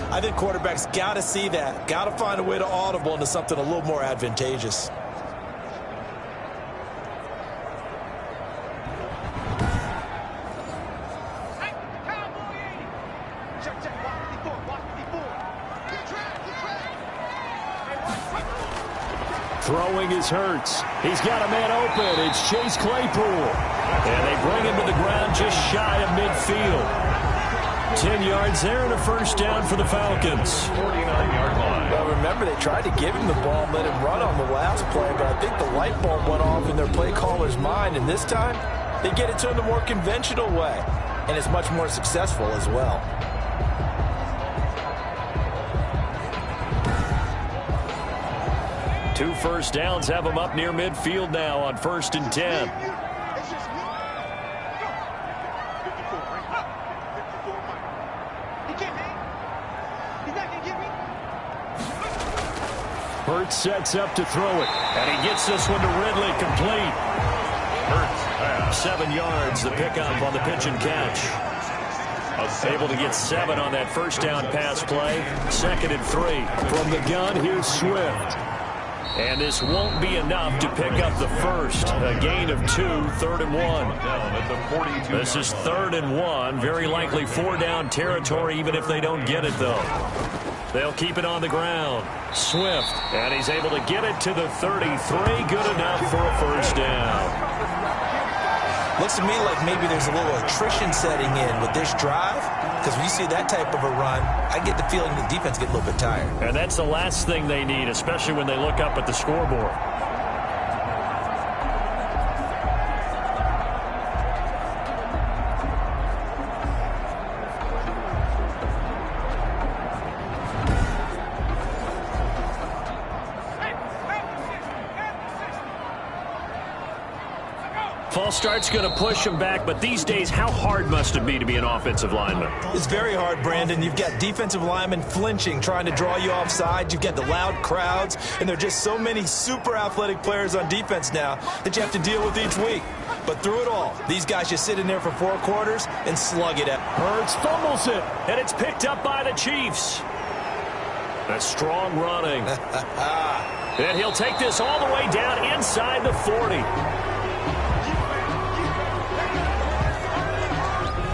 I think quarterbacks got to see that. Got to find a way to audible into something a little more advantageous. Throwing is Hurts. He's got a man open. It's Chase Claypool. And they bring him to the ground just shy of midfield. 10 yards there and a first down for the Falcons. 49-yard line. Well, remember, they tried to give him the ball and let him run on the last play, but I think the light bulb went off in their play caller's mind, and this time they get it to him the more conventional way, and it's much more successful as well. Two first downs have him up near midfield now on 1st and 10. Hurts sets up to throw it, and he gets this one to Ridley, complete. Hurts pass. 7 yards, the pickup on the pitch and catch. Able to get 7 on that first down pass play. 2nd and 3. From the gun, here's Swift. And this won't be enough to pick up the first. A gain of 2, 3rd and 1. Down at the 42. This is 3rd and 1. Very likely 4-down territory, even if they don't get it, though. They'll keep it on the ground. Swift, and he's able to get it to the 33. Good enough for a first down. Looks to me like maybe there's a little attrition setting in with this drive, because when you see that type of a run, I get the feeling the defense get a little bit tired. And that's the last thing they need, especially when they look up at the scoreboard. False start's going to push him back, but these days, how hard must it be to be an offensive lineman? It's very hard, Brandon. You've got defensive linemen flinching, trying to draw you offside. You've got the loud crowds, and there are just so many super athletic players on defense now that you have to deal with each week. But through it all, these guys just sit in there for 4 quarters and slug it out. Hurts fumbles it, and it's picked up by the Chiefs. That's strong running. And he'll take this all the way down inside the 40.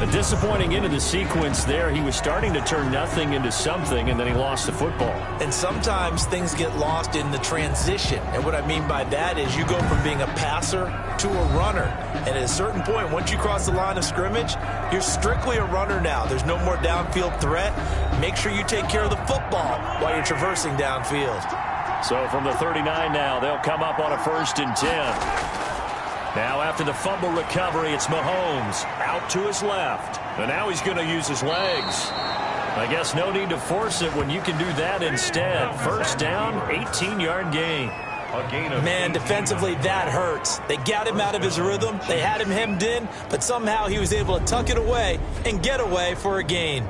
A disappointing end of the sequence there. He was starting to turn nothing into something, and then he lost the football. And sometimes things get lost in the transition. And what I mean by that is you go from being a passer to a runner. And at a certain point, once you cross the line of scrimmage, you're strictly a runner now. There's no more downfield threat. Make sure you take care of the football while you're traversing downfield. So from the 39 now, they'll come up on a 1st and 10. Now after the fumble recovery, it's Mahomes out to his left. And now he's going to use his legs. I guess no need to force it when you can do that instead. First down, 18-yard gain. Man, defensively, that hurts. They got him out of his rhythm. They had him hemmed in, but somehow he was able to tuck it away and get away for a gain.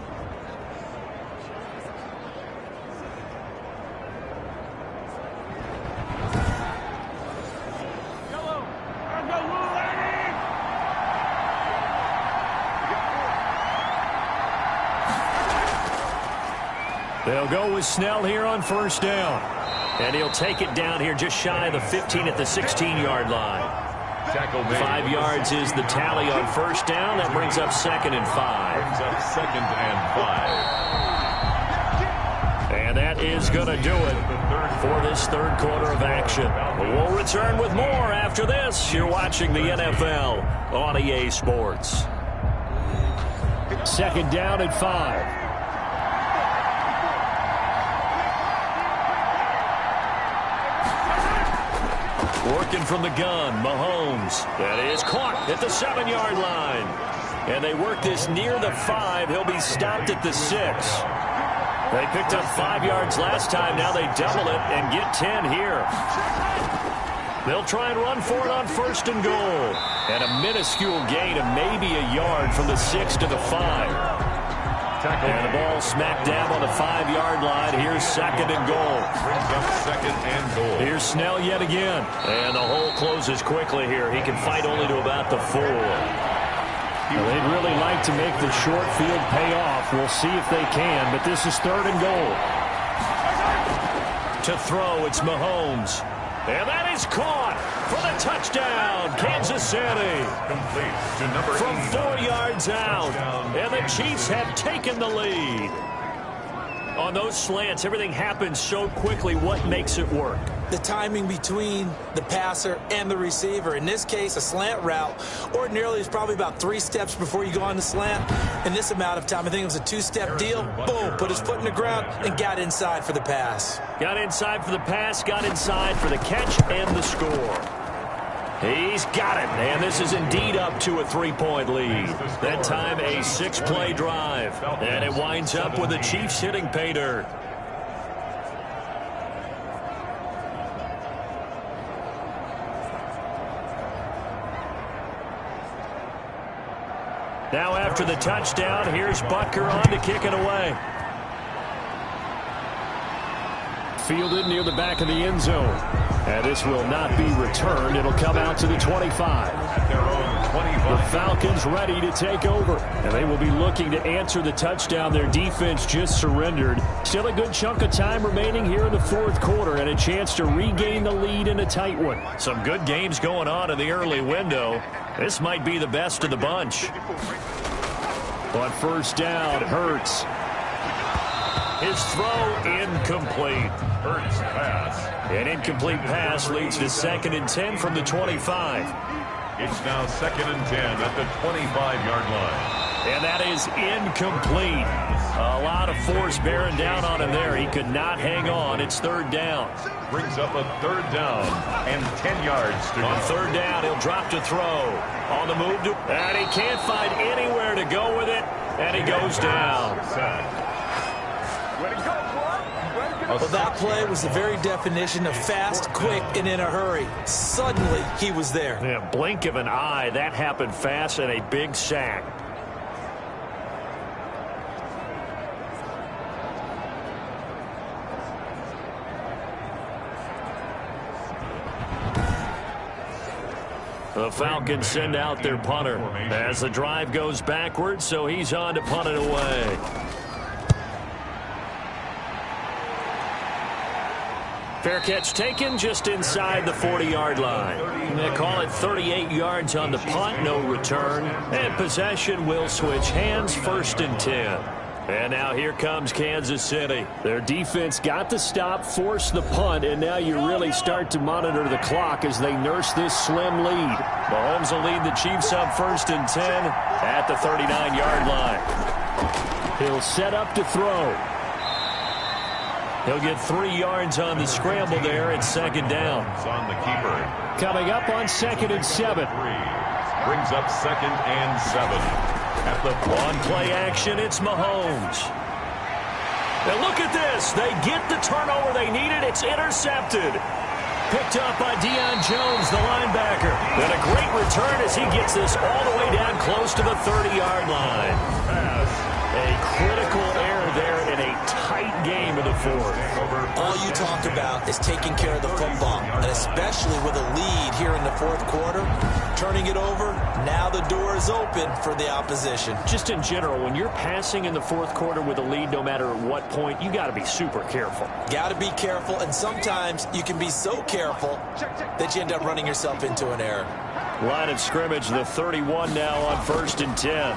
They'll go with Snell here on first down. And he'll take it down here just shy of the 15 at the 16-yard line. 5 yards is the tally on first down. That brings up 2nd and 5. Brings up 2nd and 5. And that is going to do it for this 3rd quarter of action. We'll return with more after this. You're watching the NFL on EA Sports. 2nd down and 5. Working from the gun, Mahomes. That is caught at the 7-yard line. And they work this near the 5. He'll be stopped at the 6. They picked up 5 yards last time. Now they double it and get 10 here. They'll try and run for it on 1st and goal. And a minuscule gain of maybe a yard from the 6 to the 5. And the ball smack dab on the 5-yard line. Here's 2nd and goal. Brings up 2nd and goal. Here's Snell yet again. And the hole closes quickly here. He can fight only to about the 4. They'd really like to make the short field pay off. We'll see if they can, but this is 3rd and goal. To throw, it's Mahomes. And that is caught for the touchdown, Kansas City. Complete to number From 89. 4 yards out, and the Chiefs have taken the lead. On those slants, everything happens so quickly. What makes it work? The timing between the passer and the receiver. In this case, a slant route ordinarily is probably about 3 steps before you go on the slant. In this amount of time, I think it was a 2-step deal. Boom, put his foot in the ground and got inside for the pass. Got inside for the pass, got inside for the catch and the score. He's got it, and this is indeed up to a 3-point lead. That time a 6-play drive, and it winds up with the Chiefs hitting pay dirt. Now after the touchdown, here's Butker on to kick it away. Fielded near the back of the end zone. And this will not be returned. It'll come out to the 25. The Falcons ready to take over. And they will be looking to answer the touchdown their defense just surrendered. Still a good chunk of time remaining here in the fourth quarter and a chance to regain the lead in a tight one. Some good games going on in the early window. This might be the best of the bunch. But first down, Hurts. His throw incomplete. Hurts pass. An incomplete pass leads to 2nd and 10 from the 25. It's now 2nd and 10 at the 25-yard line. And that is incomplete. A lot of force bearing down on him there. He could not hang on. It's 3rd down. Brings up a 3rd down and 10 yards to go. On 3rd down, he'll drop to throw. On the move, and he can't find anywhere to go with it, and he goes down. Well, that play was the very definition of fast, quick, and in a hurry. Suddenly, he was there. Yeah, blink of an eye. That happened fast and a big sack. The Falcons send out their punter as the drive goes backwards, so he's on to punt it away. Fair catch taken just inside the 40-yard line. They call it 38 yards on the punt, no return. And possession will switch hands, 1st and 10. And now here comes Kansas City. Their defense got the stop, forced the punt, and now you really start to monitor the clock as they nurse this slim lead. Mahomes will lead the Chiefs up 1st and 10 at the 39-yard line. He'll set up to throw. He'll get 3 yards on the scramble there at 2nd down. It's on the keeper. Coming up on 2nd and 7. Brings up 2nd and 7. At the on play action, it's Mahomes. Now look at this. They get the turnover they needed. It's intercepted. Picked up by Deion Jones, the linebacker. And a great return as he gets this all the way down close to the 30-yard line. A critical error there in a tight game in the fourth. All you talk about is taking care of the football, and especially with a lead here in the fourth quarter. Turning it over, now the door is open for the opposition. Just in general, when you're passing in the fourth quarter with a lead, no matter at what point, you got to be super careful. Got to be careful, and sometimes you can be so careful that you end up running yourself into an error. Line of scrimmage, the 31 now on 1st and 10.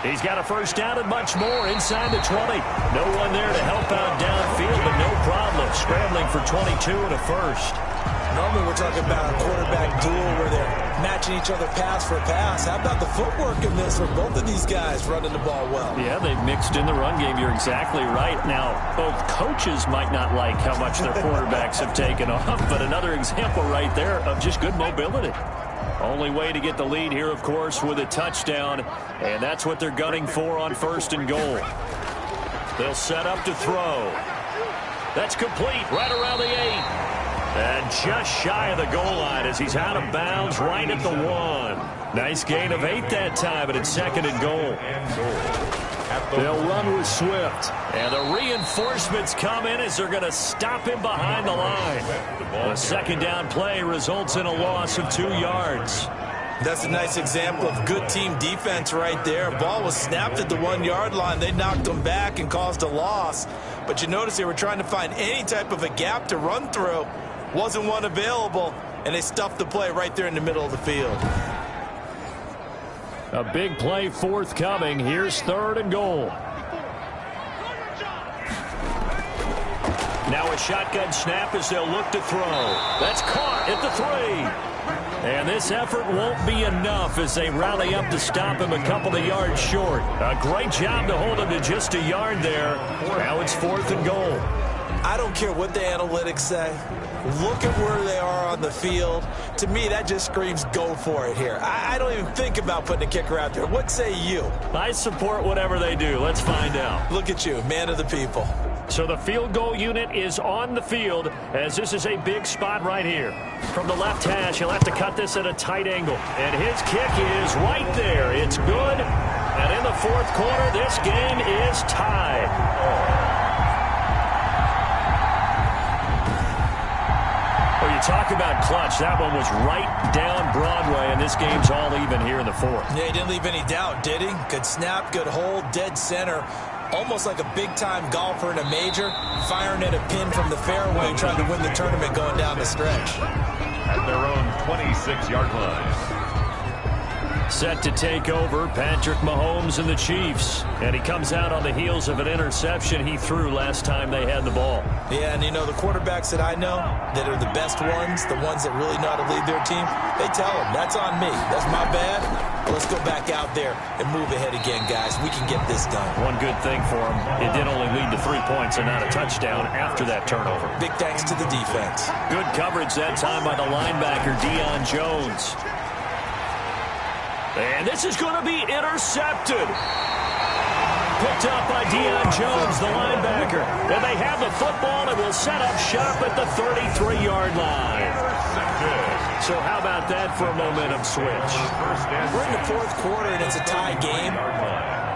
He's got a first down and much more inside the 20. No one there to help out downfield, but no problem. Scrambling for 22 and a first. Normally we're talking about a quarterback duel where they're matching each other pass for pass. How about the footwork in this with both of these guys running the ball well? Yeah, they've mixed in the run game. You're exactly right. Now, both coaches might not like how much their quarterbacks have taken off, but another example right there of just good mobility. Only way to get the lead here, of course, with a touchdown, and that's what they're gunning for on 1st and goal. They'll set up to throw. That's complete right around the 8. And just shy of the goal line as he's out of bounds right at the 1. Nice gain of 8 that time, but it's 2nd and goal. They'll run with Swift. And the reinforcements come in as they're going to stop him behind the line. A 2nd down play results in a loss of 2 yards. That's a nice example of good team defense right there. Ball was snapped at the 1-yard line. They knocked him back and caused a loss. But you notice they were trying to find any type of a gap to run through. Wasn't one available, and they stuffed the play right there in the middle of the field. A big play forthcoming. Here's 3rd and goal. Now a shotgun snap as they'll look to throw. That's caught at the 3. And this effort won't be enough as they rally up to stop him a couple of yards short. A great job to hold him to just a yard there. Now it's 4th and goal. I don't care what the analytics say. Look at where they are on the field. To me, that just screams go for it here. I don't even think about putting a kicker out there. What say you? I support whatever they do. Let's find out. Look at you, man of the people. So the field goal unit is on the field as this is a big spot right here. From the left hash, he'll have to cut this at a tight angle. And his kick is right there. It's good. And in the 4th quarter, this game is tied. Well, you talk about clutch. That one was right down Broadway, and this game's all even here in the 4th. Yeah, he didn't leave any doubt, did he? Good snap, good hold, dead center. Almost like a big-time golfer in a major, firing at a pin from the fairway, trying to win the tournament going down the stretch. At their own 26-yard line. Set to take over, Patrick Mahomes and the Chiefs. And he comes out on the heels of an interception he threw last time they had the ball. Yeah, and you know, the quarterbacks that I know that are the best ones, the ones that really know how to lead their team, they tell them, that's on me. That's my bad. Well, let's go back out there and move ahead again, guys. We can get this done. One good thing for him, it did only lead to 3 points and not a touchdown after that turnover. Big thanks to the defense. Good coverage that time by the linebacker, Deion Jones. And this is going to be intercepted. Picked up by Deion Jones, the linebacker. And they have the football and will set up shop at the 33-yard line. So how about that for a momentum switch? We're in the 4th quarter and it's a tie game.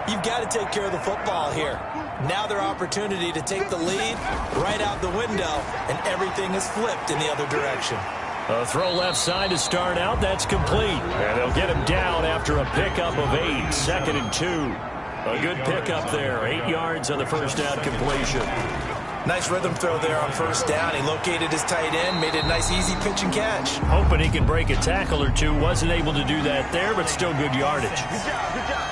You've got to take care of the football here. Now their opportunity to take the lead right out the window, and everything is flipped in the other direction. A throw left side to start out. That's complete. And they'll get him down after a pickup of 8. 2nd and 2. A good pickup there. 8 yards on the first down completion. Nice rhythm throw there on first down. He located his tight end, made it a nice, easy pitch and catch. Hoping he can break a tackle or two. Wasn't able to do that there, but still good yardage. Good job.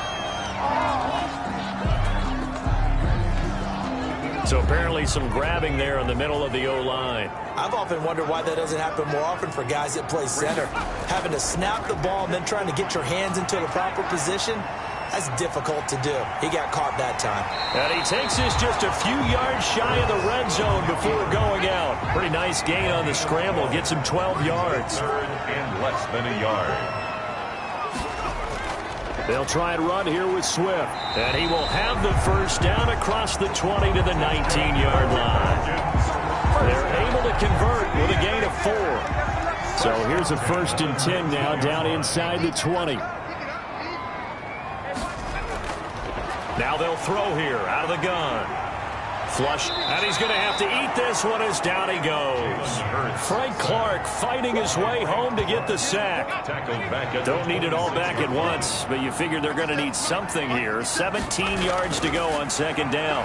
So apparently some grabbing there in the middle of the O-line. I've often wondered why that doesn't happen more often for guys that play center. Having to snap the ball and then trying to get your hands into the proper position, that's difficult to do. He got caught that time. And he takes this just a few yards shy of the red zone before going out. Pretty nice gain on the scramble. Gets him 12 yards. 3rd and less than a yard. They'll try and run here with Swift. And he will have the first down across the 20 to the 19-yard line. They're able to convert with a gain of 4. So here's a 1st and 10 now down inside the 20. Now they'll throw here out of the gun. Flush, and he's going to have to eat this one as down he goes. Frank Clark fighting his way home to get the sack. Don't need it all back at once, but you figure they're going to need something here. 17 yards to go on 2nd down.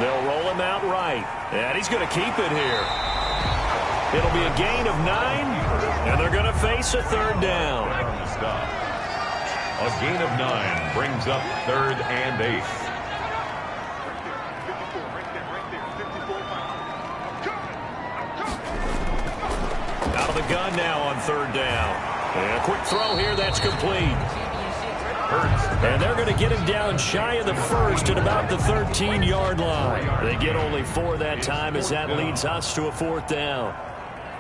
They'll roll him out right, and he's going to keep it here. It'll be a gain of 9, and they're going to face a 3rd down. A gain of 9 brings up 3rd and 8. Out of the gun now on 3rd down. And a quick throw here, that's complete. And they're going to get him down shy of the 1st at about the 13-yard line. They get only 4 that time as that leads us to a 4th down.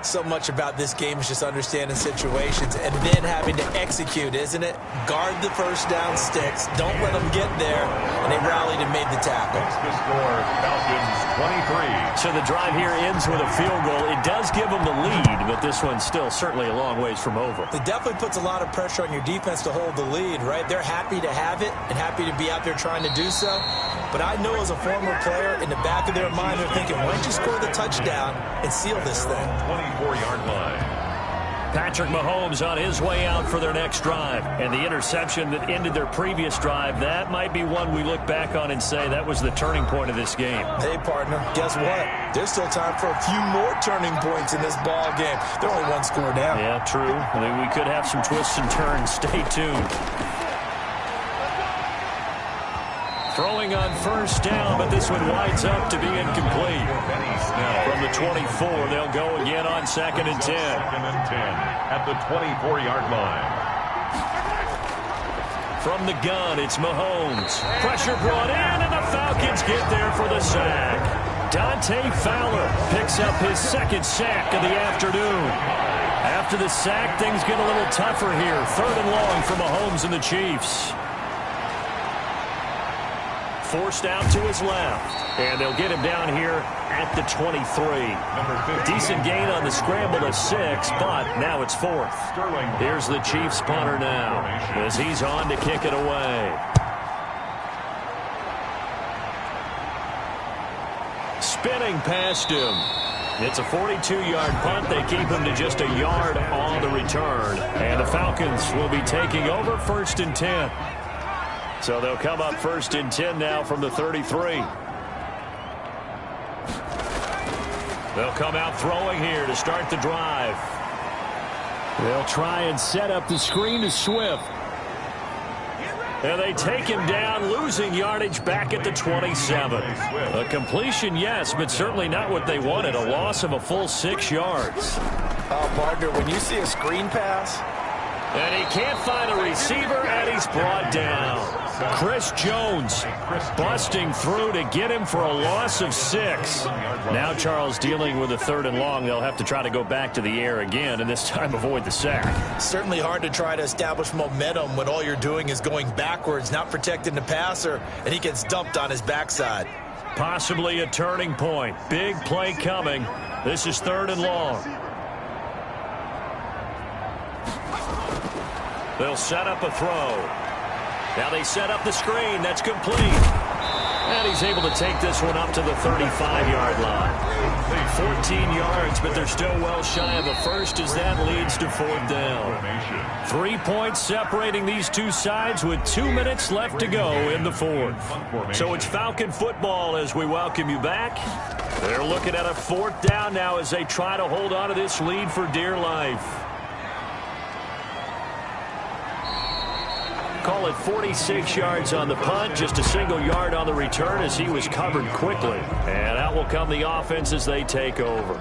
So much about this game is just understanding situations and then having to execute, isn't it? Guard the first down sticks. Don't let them get there. And they rallied and made the tackle. The score, Falcons 23. So the drive here ends with a field goal. It does give them the lead, but this one's still certainly a long ways from over. It definitely puts a lot of pressure on your defense to hold the lead, right? They're happy to have it and happy to be out there trying to do so. But I know as a former player, in the back of their mind, they're thinking, why don't you score the touchdown and seal this thing? 24-yard line. Patrick Mahomes on his way out for their next drive. And the interception that ended their previous drive, that might be one we look back on and say that was the turning point of this game. Hey, partner, guess what? There's still time for a few more turning points in this ball game. They're only 1 score down. Yeah, true. I mean, we could have some twists and turns. Stay tuned. Throwing on first down, but this one winds up to be incomplete. From the 24, they'll go again on 2nd and 10. 2nd and 10 at the 24-yard line. From the gun, it's Mahomes. Pressure brought in, and the Falcons get there for the sack. Dante Fowler picks up his 2nd sack of the afternoon. After the sack, things get a little tougher here. 3rd and long for Mahomes and the Chiefs. Forced out to his left, and they'll get him down here at the 23. Decent gain on the scramble to 6, but now it's 4th. Here's the Chiefs punter now as he's on to kick it away. Spinning past him. It's a 42-yard punt. They keep him to just a yard on the return, and the Falcons will be taking over 1st and 10. So they'll come up 1st and 10 now from the 33. They'll come out throwing here to start the drive. They'll try and set up the screen to Swift. And they take him down, losing yardage back at the 27. A completion, yes, but certainly not what they wanted. A loss of a full 6 yards. Partner, when you see a screen pass, and he can't find a receiver, and he's brought down. Chris Jones busting through to get him for a loss of 6. Now Charles dealing with a 3rd and long. They'll have to try to go back to the air again, and this time avoid the sack. Certainly hard to try to establish momentum when all you're doing is going backwards, not protecting the passer, and he gets dumped on his backside. Possibly a turning point. Big play coming. This is 3rd and long. They'll set up a throw. Now they set up the screen. That's complete. And he's able to take this one up to the 35-yard line. 14 yards, but they're still well shy of a first as that leads to 4th down. 3 points separating these two sides with 2 minutes left to go in the 4th. So it's Falcon football as we welcome you back. They're looking at a 4th down now as they try to hold on to this lead for dear life. Call it 46 yards on the punt, just a single yard on the return as he was covered quickly. And out will come the offense as they take over.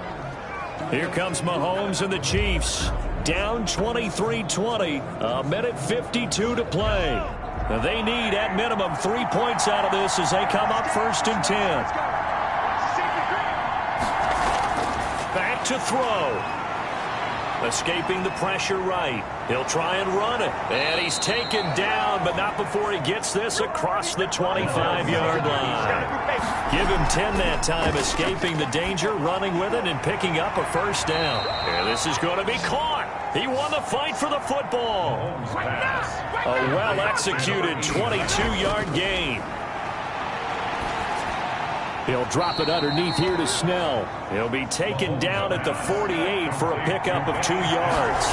Here comes Mahomes and the Chiefs. Down 23-20, a minute 52 to play. They need, at minimum, 3 points out of this as they come up 1st and 10. Back to throw. Escaping the pressure right. He'll try and run it. And he's taken down, but not before he gets this across the 25-yard line. Give him 10 that time, escaping the danger, running with it, and picking up a 1st down. And this is going to be caught. He won the fight for the football. A well-executed 22-yard gain. He'll drop it underneath here to Snell. He'll be taken down at the 48 for a pickup of 2 yards.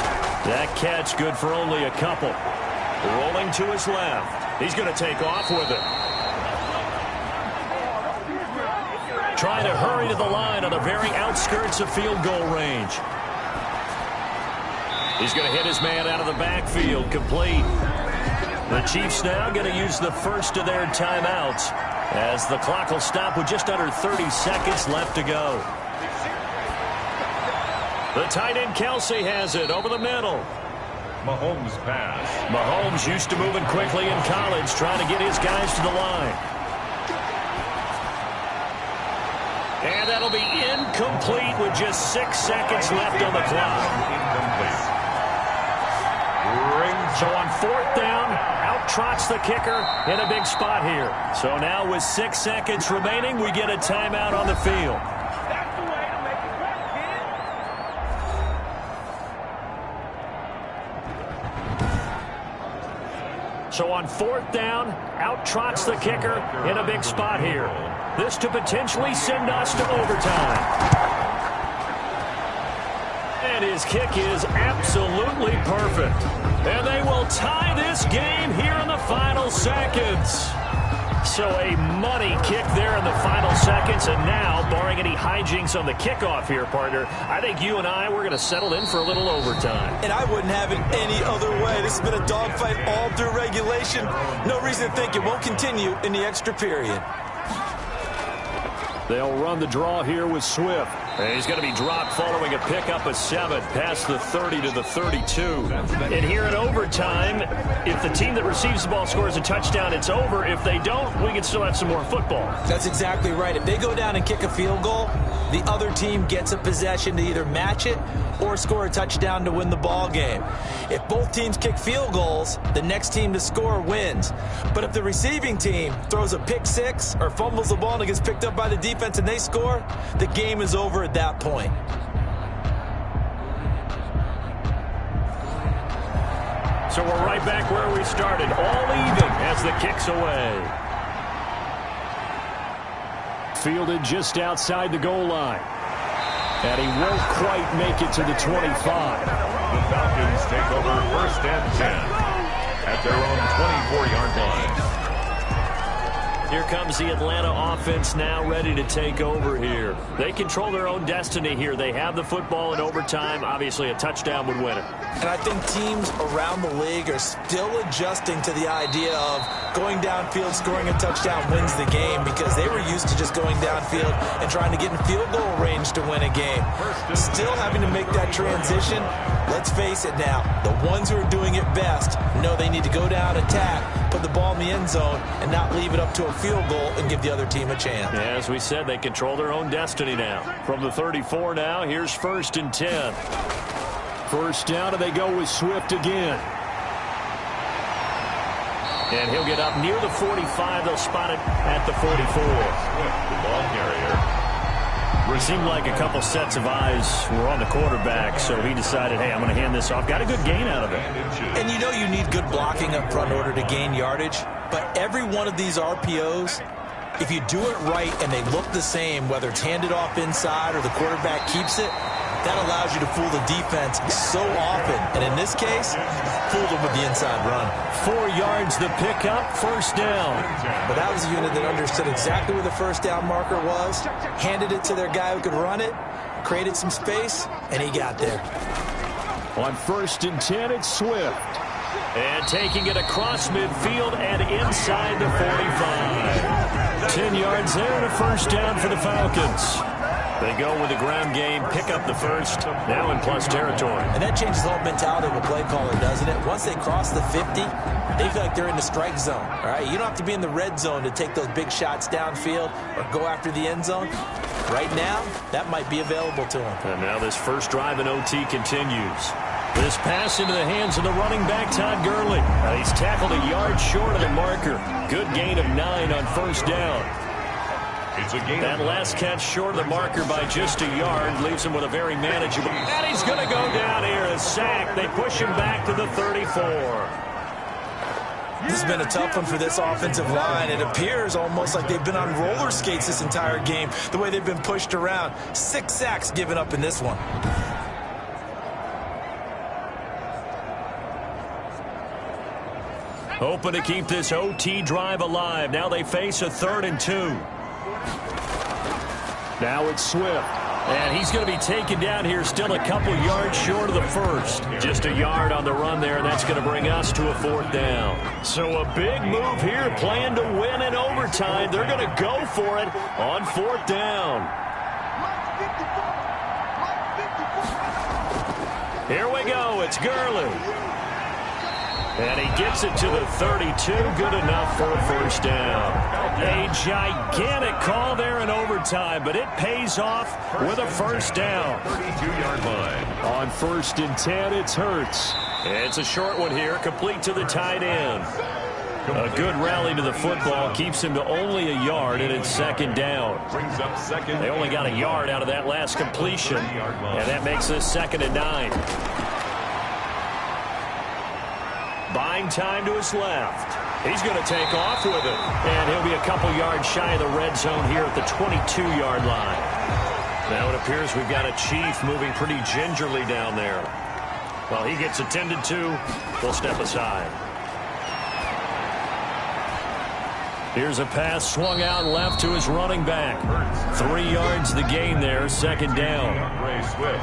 That catch good for only a couple. Rolling to his left. He's going to take off with it. Trying to hurry to the line on the very outskirts of field goal range. He's going to hit his man out of the backfield, complete. The Chiefs now going to use the first of their timeouts, as the clock will stop with just under 30 seconds left to go. The tight end Kelsey has it over the middle. Mahomes pass. Mahomes used to moving quickly in college, trying to get his guys to the line. And that'll be incomplete with just 6 seconds left on the clock. Incomplete. So on 4th down, out trots the kicker in a big spot here. So now with 6 seconds remaining, we get a timeout on the field. So on 4th down, out trots the kicker in a big spot here. This to potentially send us to overtime. And his kick is absolutely perfect. And they will tie this game here in the final seconds. So a money kick there in the final seconds, and now, barring any hijinks on the kickoff here, partner, I think you and I, we're going to settle in for a little overtime. And I wouldn't have it any other way. This has been a dogfight all through regulation. No reason to think it won't continue in the extra period. They'll run the draw here with Swift. And he's going to be dropped following a pickup of 7 past the 30 to the 32. And here in overtime, if the team that receives the ball scores a touchdown, it's over. If they don't, we can still have some more football. That's exactly right. If they go down and kick a field goal, the other team gets a possession to either match it or score a touchdown to win the ball game. If both teams kick field goals, the next team to score wins. But if the receiving team throws a pick six or fumbles the ball and it gets picked up by the defense and they score, the game is over at that point. So we're right back where we started, all even as the kick's away. Fielded just outside the goal line. And he won't quite make it to the 25. The Falcons take over 1st and 10 at their own 24-yard line. Here comes the Atlanta offense now ready to take over here. They control their own destiny here. They have the football in overtime. Obviously, a touchdown would win it. And I think teams around the league are still adjusting to the idea of going downfield, scoring a touchdown wins the game, because they were used to just going downfield and trying to get in field goal range to win a game. Still having to make that transition. Let's face it now, the ones who are doing it best know they need to go down, attack, put the ball in the end zone, and not leave it up to a field goal and give the other team a chance. Yeah, as we said, they control their own destiny now. From the 34 now, here's 1st and 10. First down, and they go with Swift again. And he'll get up near the 45. They'll spot it at the 44. Swift, the ball carrier. It seemed like a couple sets of eyes were on the quarterback, so he decided, hey, I'm going to hand this off. Got a good gain out of it. And you know you need good blocking up front in order to gain yardage, but every one of these RPOs, if you do it right and they look the same, whether it's handed off inside or the quarterback keeps it, that allows you to fool the defense so often. And in this case, fooled them with the inside run. 4 yards the pickup, 1st down. But that was a unit that understood exactly where the first down marker was, handed it to their guy who could run it, created some space, and he got there. On 1st and 10, it's Swift. And taking it across midfield and inside the 45. 10 yards there and a 1st down for the Falcons. They go with the ground game, pick up the 1st, now in plus territory. And that changes the whole mentality of a play caller, doesn't it? Once they cross the 50, they feel like they're in the strike zone. All right, you don't have to be in the red zone to take those big shots downfield or go after the end zone. Right now, that might be available to them. And now this first drive in OT continues. This pass into the hands of the running back, Todd Gurley. He's tackled a yard short of the marker. Good gain of 9 on 1st down. It's a gain. That last catch short of the marker by just a yard leaves him with a very manageable. And he's going to go down here, a sack. They push him back to the 34. This has been a tough one for this offensive line. It appears almost like they've been on roller skates this entire game, the way they've been pushed around. 6 sacks given up in this one. Hoping to keep this OT drive alive. Now they face a 3rd and 2. Now it's Swift. And he's going to be taken down here, still a couple yards short of the 1st. Just a yard on the run there, and that's going to bring us to a 4th down. So a big move here, playing to win in overtime. They're going to go for it on 4th down. Here we go, it's Gurley. And he gets it to the 32, good enough for a 1st down. A gigantic call there in overtime, but it pays off with a 1st down. 32-yard line. On 1st and 10, it's Hurts. It's a short one here, complete to the tight end. A good rally to the football keeps him to only a yard, and it's 2nd down. Brings up 2nd. They only got a yard out of that last completion, and that makes this 2nd and 9. Buying time to his left. He's going to take off with it. And he'll be a couple yards shy of the red zone here at the 22-yard line. Now it appears we've got a Chief moving pretty gingerly down there. While he gets attended to, they'll step aside. Here's a pass swung out left to his running back. 3 yards the gain there, second down. Ray Swift.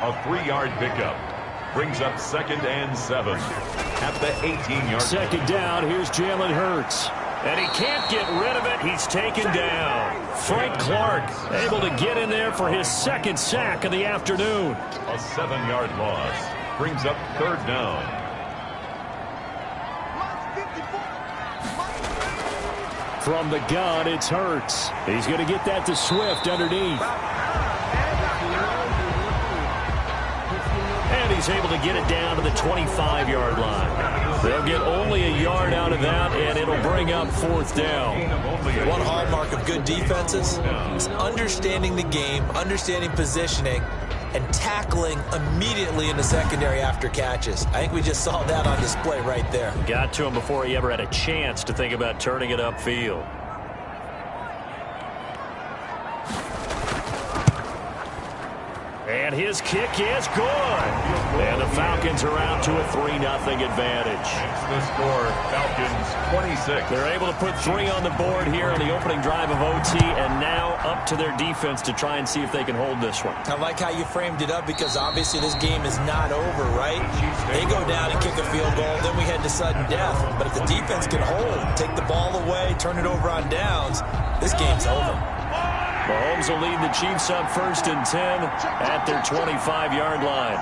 A 3-yard pickup. Brings up 2nd and 7 at the 18-yard. Second down, here's Jalen Hurts. And he can't get rid of it. He's taken down. Frank Clark able to get in there for his 2nd sack of the afternoon. A 7-yard loss. Brings up 3rd down. From the gun, it's Hurts. He's going to get that to Swift underneath. And he's able to get it down to the 25-yard line. They'll get only a yard out of that, and it'll bring up 4th down. One hallmark of good defenses is understanding the game, understanding positioning, and tackling immediately in the secondary after catches. I think we just saw that on display right there. Got to him before he ever had a chance to think about turning it upfield. And his kick is good. And the Falcons are out to a 3-0 advantage. It's the score, Falcons 26. They're able to put 3 on the board here on the opening drive of OT, and now up to their defense to try and see if they can hold this one. I like how you framed it up, because obviously this game is not over, right? They go down and kick a field goal, then we head to sudden death. But if the defense can hold, take the ball away, turn it over on downs, this game's over. Mahomes will lead the Chiefs up 1st and 10 at their 25-yard line.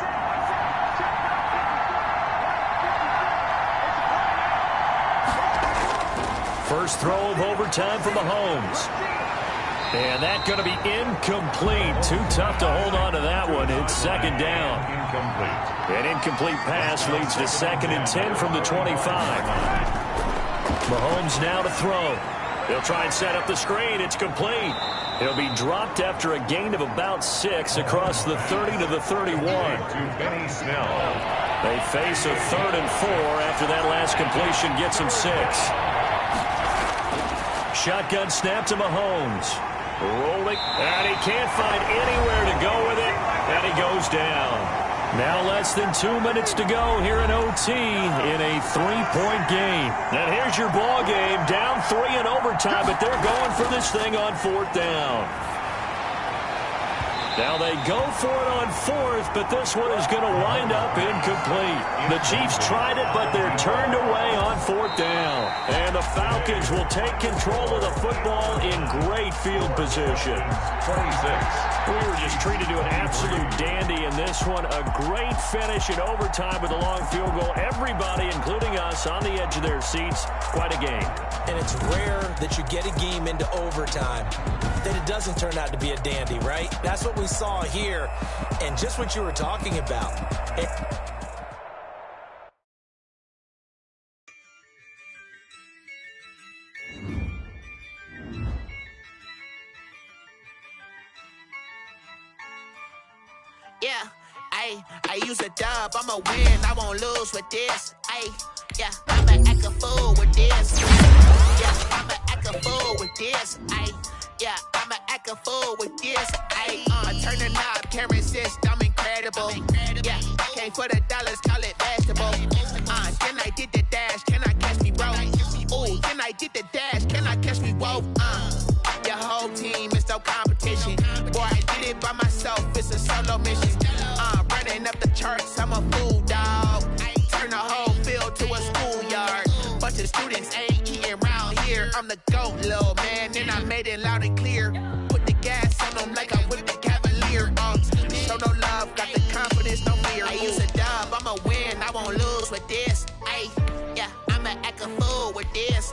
First throw of overtime for Mahomes. And that's going to be incomplete. Too tough to hold on to that one. It's 2nd down. Incomplete. An incomplete pass leads to 2nd and 10 from the 25. Mahomes now to throw. He'll try and set up the screen. It's complete. He'll be dropped after a gain of about 6 across the 30 to the 31. To Benny Snell. They face a 3rd and 4 after that last completion gets him 6. Shotgun snap to Mahomes. Rolling, and he can't find anywhere to go with it, and he goes down. Now less than 2 minutes to go here in OT in a 3-point game. And here's your ball game, down 3 in overtime, but they're going for this thing on 4th down. Now they go for it on 4th, but this one is going to wind up incomplete. The Chiefs tried it, but they're turned away on 4th down. And the Falcons will take control of the football in great field position. 26. We were just treated to an absolute dandy in this one. A great finish in overtime with a long field goal. Everybody, including us, on the edge of their seats. Quite a game. And it's rare that you get a game into overtime that it doesn't turn out to be a dandy, right? That's what we saw here, and just what you were talking about. Yeah, I use a dub, I'ma win, I won't lose with this. Yeah, I'ma act a fool with this. Yeah, I'ma act a fool with this. Yeah, I'ma act a fool with this. Turn the knob, camera assist, I'm incredible. Yeah, came for the dollars, call it basketball. Then I did the dash, can I catch me, bro? Ooh, then I did the dash, can I catch me, whoa? Your whole team is no competition. Boy, I did it by myself, it's a solo mission. Running up the charts, I'm a fool, dog. Turn the whole field to a schoolyard. Bunch of students ain't eating round here. I'm the GOAT, little man, and I made it loud and clear. Put the gas on them like I'm with the Cavalier. Show no love, got the confidence, no fear. I use a dub, I'ma win, I won't lose with this. Yeah, I'ma act a fool with this.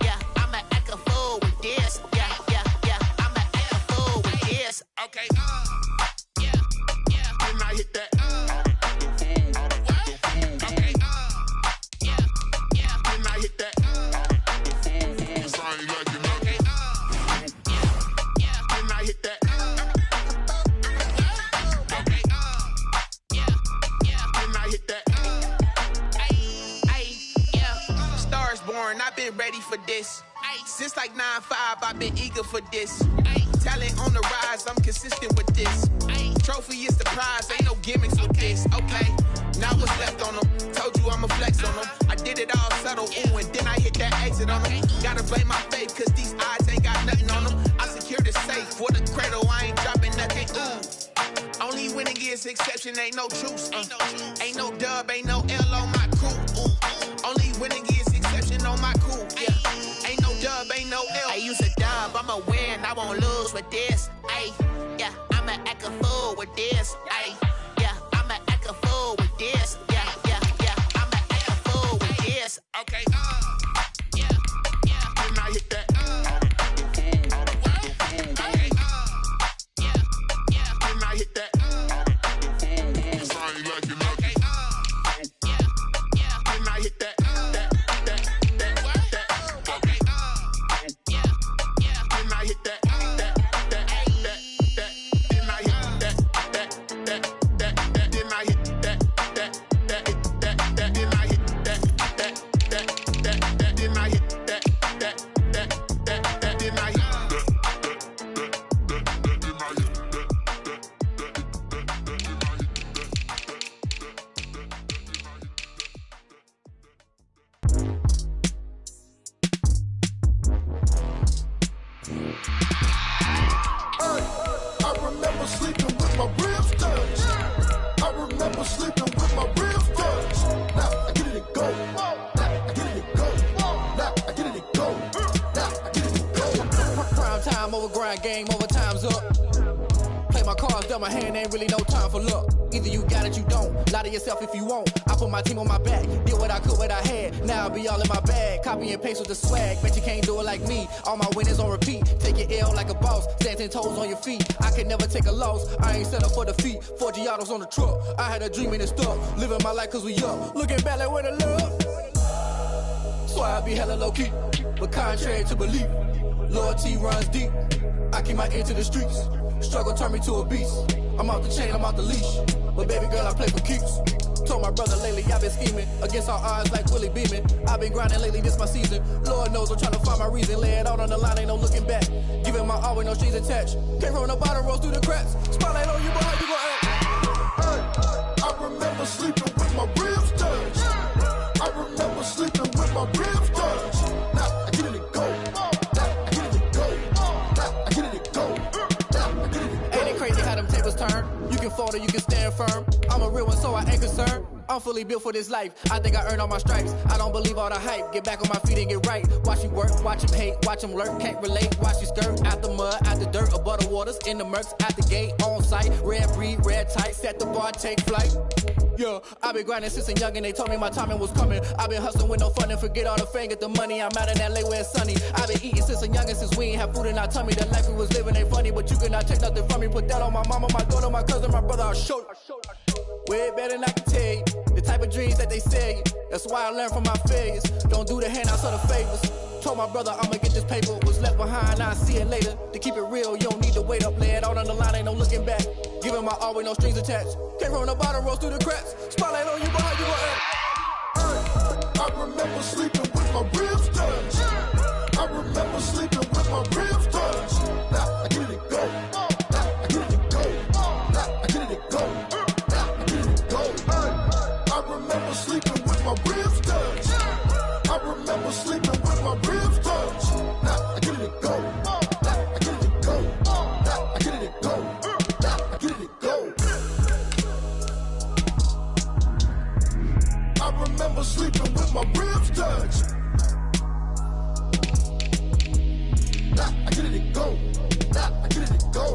Yeah, I'ma act a fool with this. Yeah, I'ma act a fool with this. Okay, yeah, can I hit that? Okay, yeah, can I hit that? Can I hit that? Okay, can I hit that? Yeah, Stars born, I've been ready for this. Since like 9-5, I've been eager for this. Talent on the rise, I'm consistent with this. Trophy is the prize, ain't no gimmicks with this. Okay, now what's left on them? Told you I'ma flex on them. I did it all subtle, ooh, and then I hit that exit on them. winning, ain't no truce. Ain't no dub, ain't no L on my crew. Only winning is exception on my crew. Yeah, ain't no dub, ain't no L. I use a dub, I'ma win, I won't lose with this. Ay, yeah, I'ma act a fool with this. Ay, yeah, I'ma act a fool with this. Yeah, I'ma act a fool with this. Okay, yeah, then I hit that. Okay, yeah, then I hit that. Game over, time's up. Play my cards, dealt my hand, ain't really no time for luck. Either you got it, you don't. Lie to yourself if you won't. I put my team on my back, did what I could, what I had. Now I'll be all in my bag, copy and paste with the swag. Bet you can't do it like me. All my winners on repeat. Take your L like a boss, stand 10 toes on your feet. I can never take a loss, I ain't set up for defeat. 4 Giottos on the truck, I had a dream and it stuck. Living my life cause we up, looking back like where the love. So I be hella low key, but contrary to belief, loyalty runs deep. I keep my ear to the streets. Struggle turned me to a beast. I'm off the chain, I'm off the leash. But baby girl, I play for keeps. Told my brother lately, I've been scheming. Against all odds like Willie Beeman. I've been grinding lately, this my season. Lord knows I'm trying to find my reason. Lay it out on the line, ain't no looking back. Giving my all with no strings attached. Came from the bottom, rose through the cracks. Spotlight on you, boy, how you gon' act? I remember sleeping with my ribs touched. I remember sleeping with my ribs touched. Now I get it and go. Turn. You can fall or you can stand firm. I'm a real one, so I ain't concerned. I'm fully built for this life. I think I earned all my stripes. I don't believe all the hype. Get back on my feet and get right. Watch you work, watch him hate, watch him lurk. Can't relate, watch you skirt. Out the mud, out the dirt, above the waters, in the murks, out the gate, on site. Red breed, red tight, set the bar, take flight. Yeah, I've been grinding since a young and they told me my timing was coming. I've been hustling with no fun and forget all the fame, get the money. I'm out in LA where it's sunny. I've been eating since a young and since we ain't have food in our tummy. The life we was living ain't funny, but you cannot take nothing from me. Put that on my mama, my daughter, my cousin, my brother, I'll show you. Way better than I can tell you. The type of dreams that they sell you. That's why I learned from my failures. Don't do the handouts or the favors. Told my brother I'ma get this paper. Was left behind, I'll see it later. To keep it real, you don't need to wait up. Lay it out on the line, ain't no looking back. Giving my all with no strings attached. Came from the bottom, rose through the cracks. Spotlight on you, boy, how you gon' act? I remember sleeping with my ribs touched. I remember sleeping with my ribs touched. Now I get it and go. Now I get it and go. Now I get it and go. Now I get it and go. I remember sleeping with my ribs touched. I remember sleeping with my ribs touched. Now I get it and go. Now I get it and go. Now I get it and go. Now I get it and go. I remember sleeping with my ribs touched. Now I get it and go. Now I get it and go.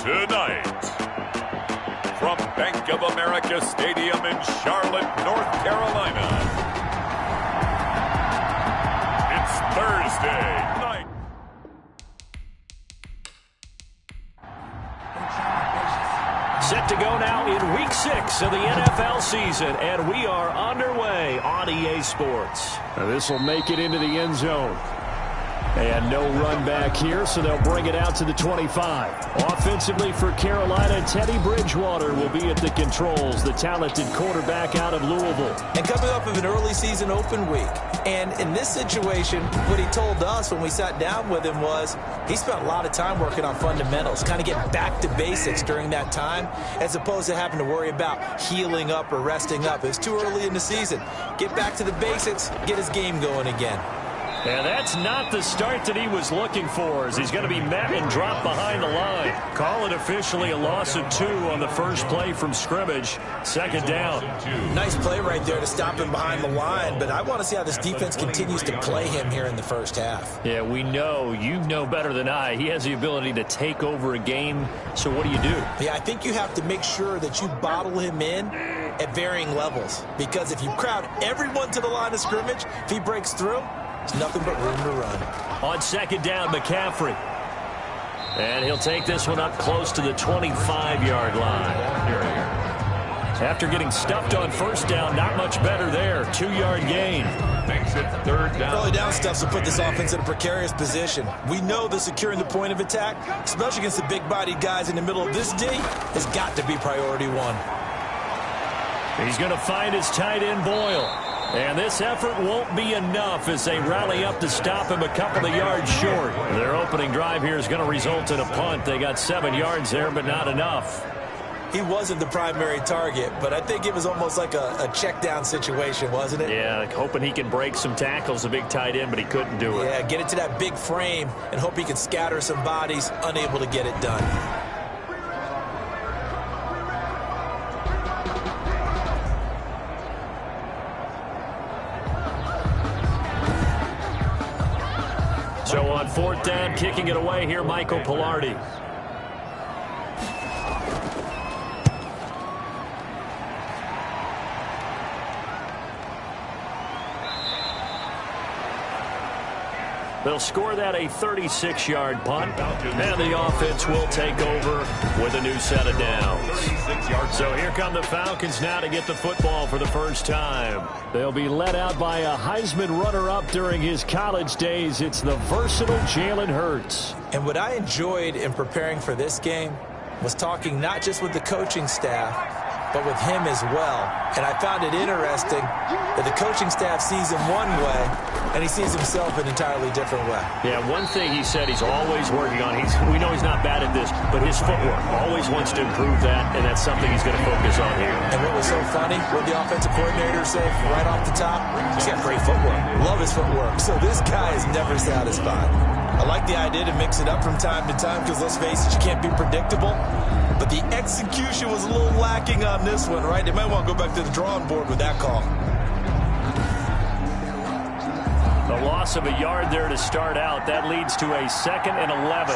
Tonight, from Bank of America Stadium in Charlotte, North Carolina, it's Thursday night. Set to go now in Week 6 of the NFL season, and we are underway on EA Sports. Now this will make it into the end zone. And no run back here, so they'll bring it out to the 25. Offensively for Carolina, Teddy Bridgewater will be at the controls, the talented quarterback out of Louisville. And coming off of an early season open week. And in this situation, what he told us when we sat down with him was he spent a lot of time working on fundamentals, kind of getting back to basics during that time, as opposed to having to worry about healing up or resting up. It was too early in the season. Get back to the basics, get his game going again. And that's not the start that he was looking for, as he's going to be met and dropped behind the line. Call it officially a loss of 2 on the first play from scrimmage. Second down. Nice play right there to stop him behind the line, but I want to see how this defense continues to play him here in the first half. Yeah, we know, you know better than I, he has the ability to take over a game. So what do you do? Yeah, I think you have to make sure that you bottle him in at varying levels, because if you crowd everyone to the line of scrimmage, if he breaks through, there's nothing but room to run. On second down, McCaffrey. And he'll take this one up close to the 25-yard line. After getting stuffed on first down, not much better there. 2-yard gain. Makes it third down. Early down stuffs will put this offense in a precarious position. We know that securing the point of attack, especially against the big-bodied guys in the middle of this D, has got to be priority 1. He's going to find his tight end, Boyle. And this effort won't be enough as they rally up to stop him a couple of yards short. Their opening drive here is going to result in a punt. They got 7 yards there, but not enough. He wasn't the primary target, but I think it was almost like a check down situation, wasn't it? Yeah, hoping he can break some tackles, a big tight end, but he couldn't do it. Yeah, get it to that big frame and hope he can scatter some bodies, unable to get it done. So on fourth down, kicking it away here, Michael Pilardi. They'll score that a 36-yard punt, and the offense will take over with a new set of downs. So here come the Falcons now to get the football for the first time. They'll be led out by a Heisman runner-up during his college days. It's the versatile Jalen Hurts. And what I enjoyed in preparing for this game was talking not just with the coaching staff, but with him as well. And I found it interesting that the coaching staff sees him one way, and he sees himself an entirely different way. Yeah, one thing he said he's always working on, we know he's not bad at this, but his footwork, always wants to improve that, and that's something he's going to focus on here. And what was so funny, what the offensive coordinator said right off the top, he's got great footwork. Love his footwork. So this guy is never satisfied. I like the idea to mix it up from time to time because, let's face it, you can't be predictable. But the execution was a little lacking on this one, right? They might want to go back to the drawing board with that call. The loss of a yard there to start out. That leads to a 2nd and 11.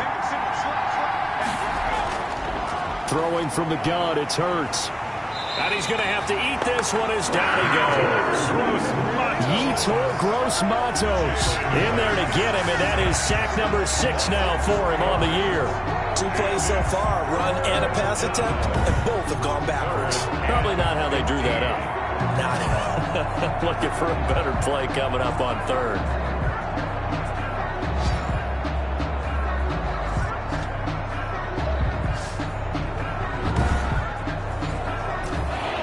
Throwing from the gun, it's Hurts. And he's going to have to eat this one as down he goes. Yetur Gross-Matos in there to get him, and that is sack number 6 now for him on the year. 2 plays so far, run and a pass attempt, and both have gone backwards. Probably not how they drew that up. Not at all. Looking for a better play coming up on 3rd.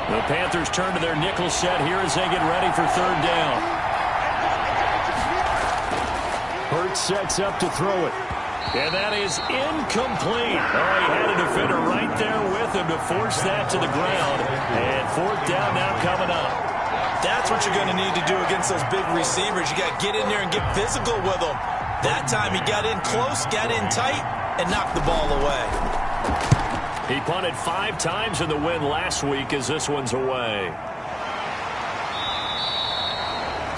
The Panthers turn to their nickel set here as they get ready for 3rd down. Hurts sets up to throw it. And that is incomplete. Oh, he had a defender right there with him to force that to the ground. And 4th down now coming up. That's what you're going to need to do against those big receivers. You got to get in there and get physical with them. That time he got in close, got in tight, and knocked the ball away. He punted 5 times in the win last week as this one's away.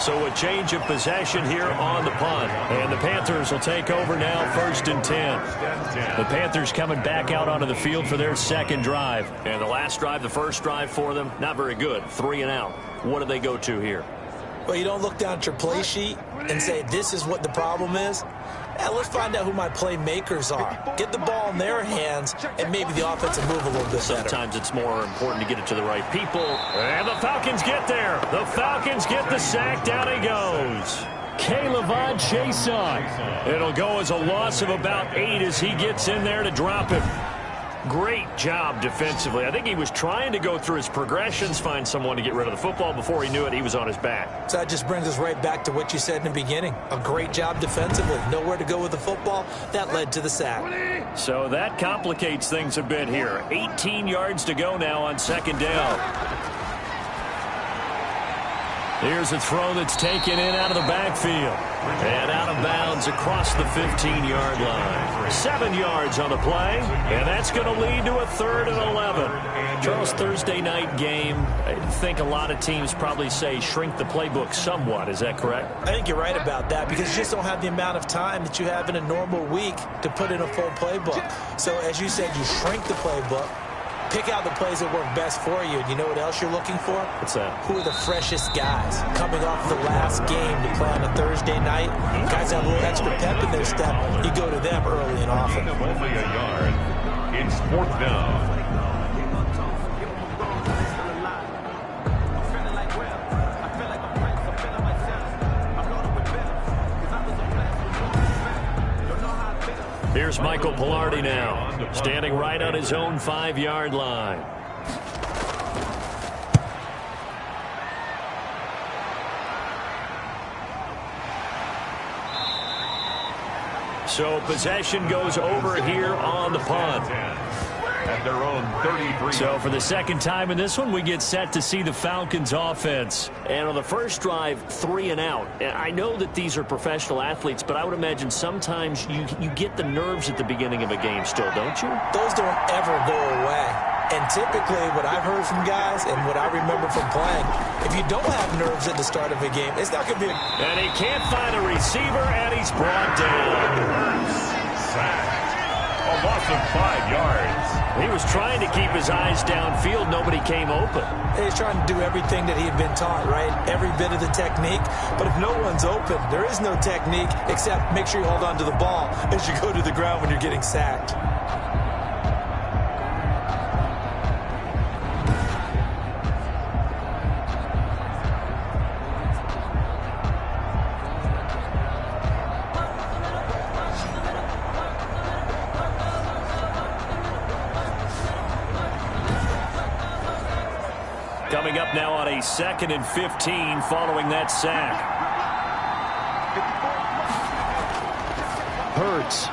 So a change of possession here on the punt. And the Panthers will take over now, 1st and 10. The Panthers coming back out onto the field for their second drive. And the last drive, the first drive for them, not very good. 3 and out. What do they go to here? Well, you don't look down at your play sheet and say, this is what the problem is. Let's find out who my playmakers are. Get the ball in their hands, and maybe the offense will move a little bit better. Sometimes it's more important to get it to the right people. And the Falcons get there. The Falcons get the sack. Down he goes. Caleb Jason. It'll go as a loss of about 8 as he gets in there to drop him. Great job defensively. I think he was trying to go through his progressions, find someone to get rid of the football. Before he knew it, he was on his back. So that just brings us right back to what you said in the beginning. A great job defensively. Nowhere to go with the football. That led to the sack. So that complicates things a bit here. 18 yards to go now on 2nd down. Here's a throw that's taken in out of the backfield. And out of bounds across the 15-yard line. 7 yards on the play. And that's going to lead to a 3rd and 11. Charles, Thursday night game, I think a lot of teams probably say shrink the playbook somewhat. Is that correct? I think you're right about that because you just don't have the amount of time that you have in a normal week to put in a full playbook. So as you said, you shrink the playbook. Pick out the plays that work best for you. And you know what else you're looking for? What's that? Who are the freshest guys coming off the last game to play on a Thursday night? Guys have a little extra pep in their step. You go to them early and often. Only a yard. It's 4th down. Here's Michael Pilardi now, standing right on his own 5-yard line. So possession goes over here on the punt. At their own 33. So for the second time in this one, we get set to see the Falcons offense. And on the first drive, 3 and out. I know that these are professional athletes, but I would imagine sometimes you get the nerves at the beginning of a game still, don't you? Those don't ever go away. And typically what I've heard from guys and what I remember from playing, if you don't have nerves at the start of a game, it's not going to be a... And he can't find a receiver, and he's brought down. Sacked. A loss of 5 yards. He was trying to keep his eyes downfield. Nobody came open. He's trying to do everything that he had been taught, right? Every bit of the technique. But if no one's open, there is no technique except make sure you hold on to the ball as you go to the ground when you're getting sacked. Coming up now on a 2nd and 15 following that sack. Hurts.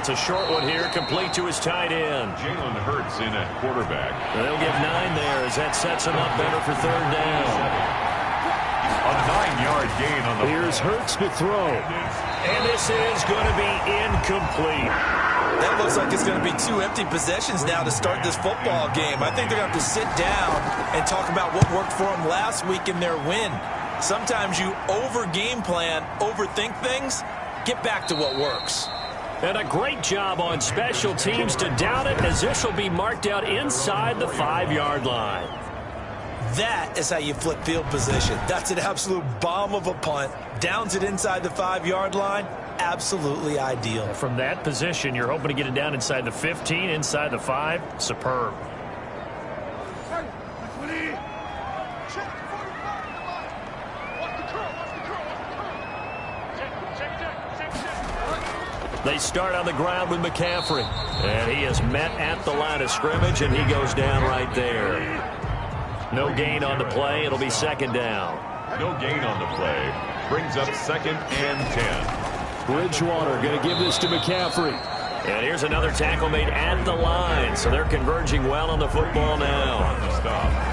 It's a short one here, complete to his tight end. Jalen Hurts in at quarterback. They'll get 9 there as that sets him up better for 3rd down. A 9-yard gain on the... Here's Hurts to throw. And this is going to be incomplete. That looks like it's going to be 2 empty possessions now to start this football game. I think they're going to have to sit down and talk about what worked for them last week in their win. Sometimes you over-game plan, overthink things, get back to what works. And a great job on special teams to down it, as this will be marked out inside the 5-yard line. That is how you flip field position. That's an absolute bomb of a punt. Downs it inside the 5-yard line. Absolutely ideal. From that position, you're hoping to get it down inside the 15, inside the 5. Superb. They start on the ground with McCaffrey. And he is met at the line of scrimmage, and he goes down right there. No gain on the play. It'll be 2nd down. No gain on the play. Brings up 2nd and 10. Bridgewater going to give this to McCaffrey. And here's another tackle made at the line. So they're converging well on the football now.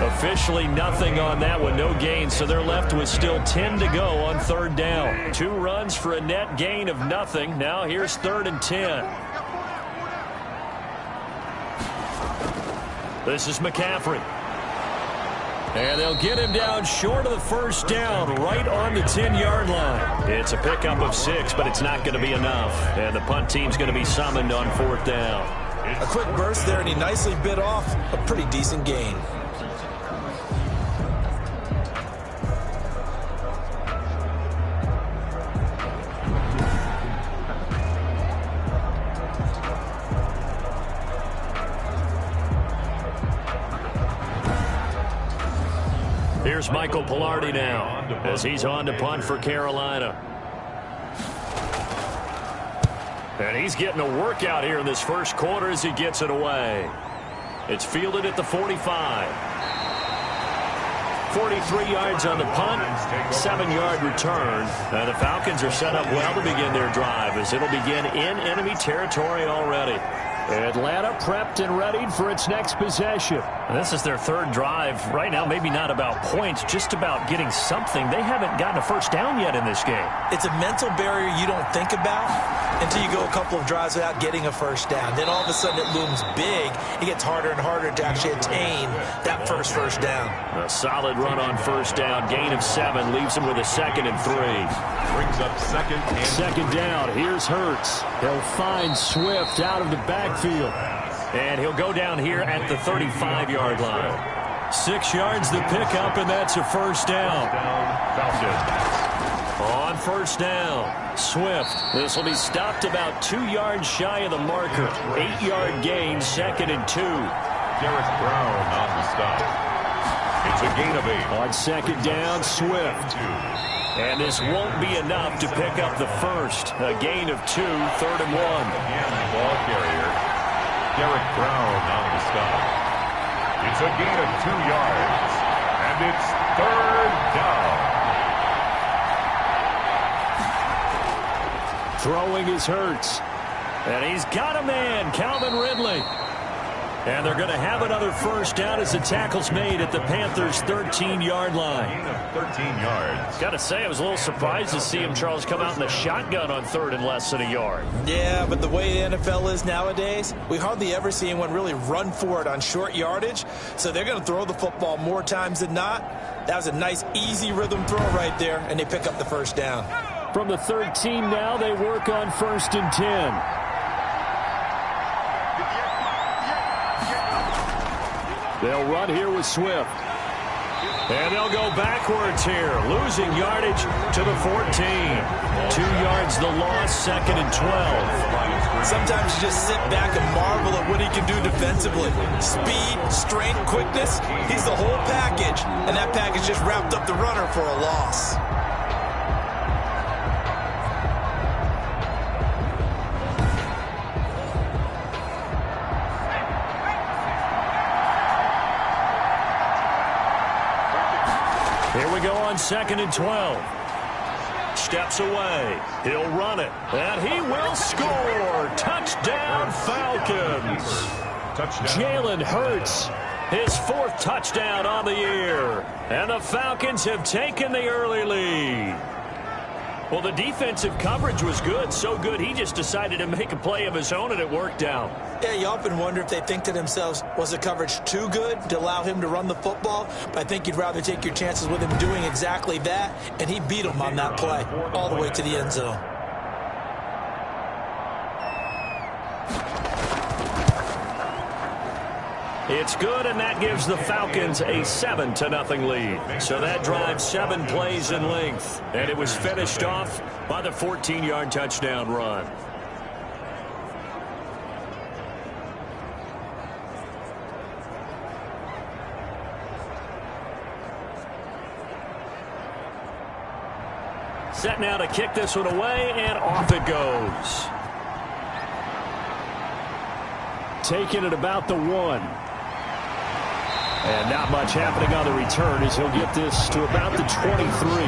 Officially nothing on that one. No gain. So they're left with still 10 to go on 3rd down. 2 runs for a net gain of nothing. Now here's 3rd and 10. This is McCaffrey. And they'll get him down short of the first down, right on the 10-yard line. It's a pickup of 6, but it's not going to be enough. And the punt team's going to be summoned on 4th down. A quick burst there, and he nicely bit off a pretty decent gain. Here's Michael Pilardi now as he's on to punt for Carolina. And he's getting a workout here in this first quarter as he gets it away. It's fielded at the 45. 43 yards on the punt, 7-yard return. And the Falcons are set up well to begin their drive as it'll begin in enemy territory already. Atlanta prepped and readied for its next possession. And this is their 3rd drive. Right now, maybe not about points, just about getting something. They haven't gotten a first down yet in this game. It's a mental barrier you don't think about until you go a couple of drives without getting a first down. Then all of a sudden it looms big. It gets harder and harder to actually attain that first down. A solid run on first down. Gain of 7 leaves him with a 2nd and 3. Brings up second down. Here's Hurts. He'll find Swift out of the backfield. And he'll go down here at the 35-yard line. 6 yards the pickup, and that's a first down. On first down, Swift. This will be stopped about 2 yards shy of the marker. 8-yard gain, 2nd and 2. Derek Brown on the stop. It's a gain of 8. On 2nd down, Swift. And this won't be enough to pick up the first. A gain of 2, 3rd and 1. Again, ball carrier, Derek Brown on the stop. It's a gain of 2 yards. And it's 3rd down. Throwing is Hurts. And he's got a man, Calvin Ridley. And they're going to have another first down as the tackle's made at the Panthers' 13-yard line. Gain of 13 yards. Got to say, I was a little surprised to see him, Charles, come out in the shotgun on 3rd and less than a yard. Yeah, but the way the NFL is nowadays, we hardly ever see anyone really run for it on short yardage. So they're going to throw the football more times than not. That was a nice, easy rhythm throw right there, and they pick up the first down. From the 13 now, they work on 1st and 10. They'll run here with Swift. And they'll go backwards here, losing yardage to the 14. 2 yards the loss, 2nd and 12. Sometimes you just sit back and marvel at what he can do defensively. Speed, strength, quickness, he's the whole package. And that package just wrapped up the runner for a loss. Here we go on 2nd and 12. Steps away. He'll run it. And he will score. Touchdown, Falcons. Jalen Hurts, his 4th touchdown on the year. And the Falcons have taken the early lead. Well, the defensive coverage was good, so good he just decided to make a play of his own, and it worked out. Yeah, you often wonder if they think to themselves, was the coverage too good to allow him to run the football? But I think you'd rather take your chances with him doing exactly that, and he beat him on that play all the way to the end zone. It's good, and that gives the Falcons a 7-0 lead. So that drive 7 plays in length, and it was finished off by the 14-yard touchdown run. Set now to kick this one away, and off it goes. Taking it about the 1. And not much happening on the return as he'll get this to about the 23.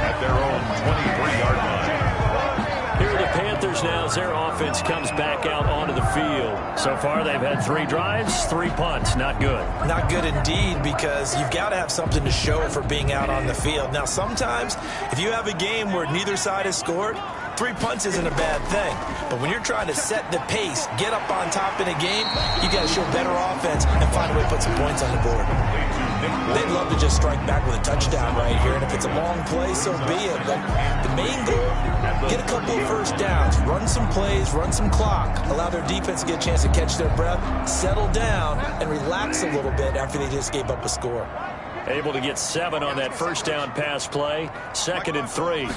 At their own 23-yard line. Here are the Panthers quarters now as their offense comes back out onto the field. So far, they've had 3 drives, 3 punts. Not good. Not good indeed, because you've got to have something to show for being out on the field. Now, sometimes, if you have a game where neither side has scored, 3 punts isn't a bad thing. But when you're trying to set the pace, get up on top in a game, you got to show better offense and find a way to put some points on the board. They'd love to just strike back with a touchdown right here, and if it's a long play, so be it. But the main goal, get a couple of first downs, run some plays, run some clock, allow their defense to get a chance to catch their breath, settle down, and relax a little bit after they just gave up a score. Able to get 7 on that first down pass play. 2nd and 3.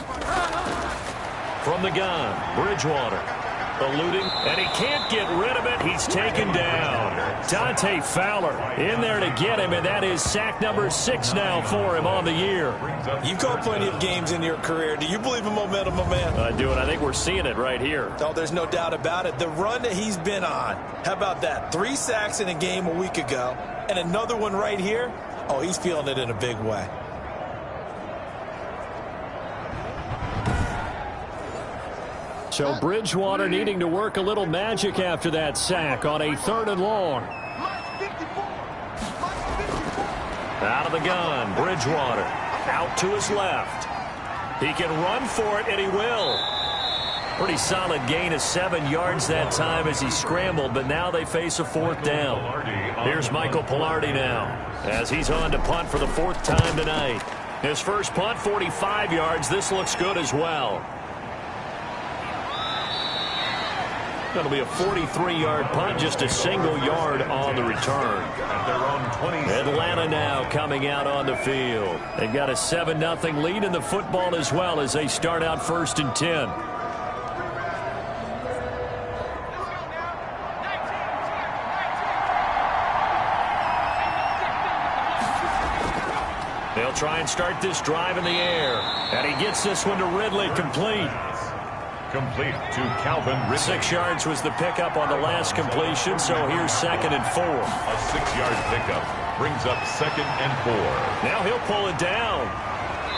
From the gun, Bridgewater. Eluding, and he can't get rid of it. He's taken down. Dante Fowler in there to get him, and that is sack number 6 now for him on the year. You've called plenty of games in your career. Do you believe in momentum, my man? I do, and I think we're seeing it right here. Oh, there's no doubt about it. The run that he's been on, how about that? 3 sacks in a game a week ago, and another one right here. Oh, he's feeling it in a big way. So Bridgewater needing to work a little magic after that sack on a 3rd and long. Out of the gun, Bridgewater. Out to his left. He can run for it, and he will. Pretty solid gain of 7 yards that time as he scrambled, but now they face a 4th down. Here's Michael Pilardi now as he's on to punt for the 4th time tonight. His first punt, 45 yards. This looks good as well. That'll be a 43-yard punt, just a single yard on the return. Atlanta now coming out on the field. They've got a 7-0 lead in the football as well as they start out 1st and 10. They'll try and start this drive in the air. And he gets this one to Ridley, complete. Complete to Calvin Ridley. 6 yards was the pickup on the last completion, so here's 2nd and 4. A 6-yard pickup brings up 2nd and 4. Now he'll pull it down.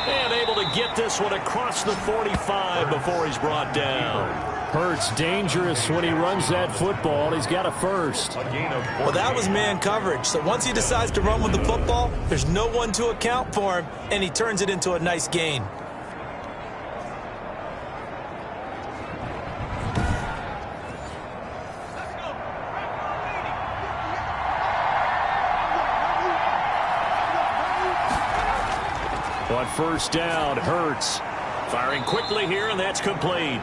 And able to get this one across the 45 before he's brought down. Hurts dangerous when he runs that football. He's got a first. Well, that was man coverage. So once he decides to run with the football, there's no one to account for him, and he turns it into a nice gain. On 1st down, Hurts firing quickly here, and that's complete.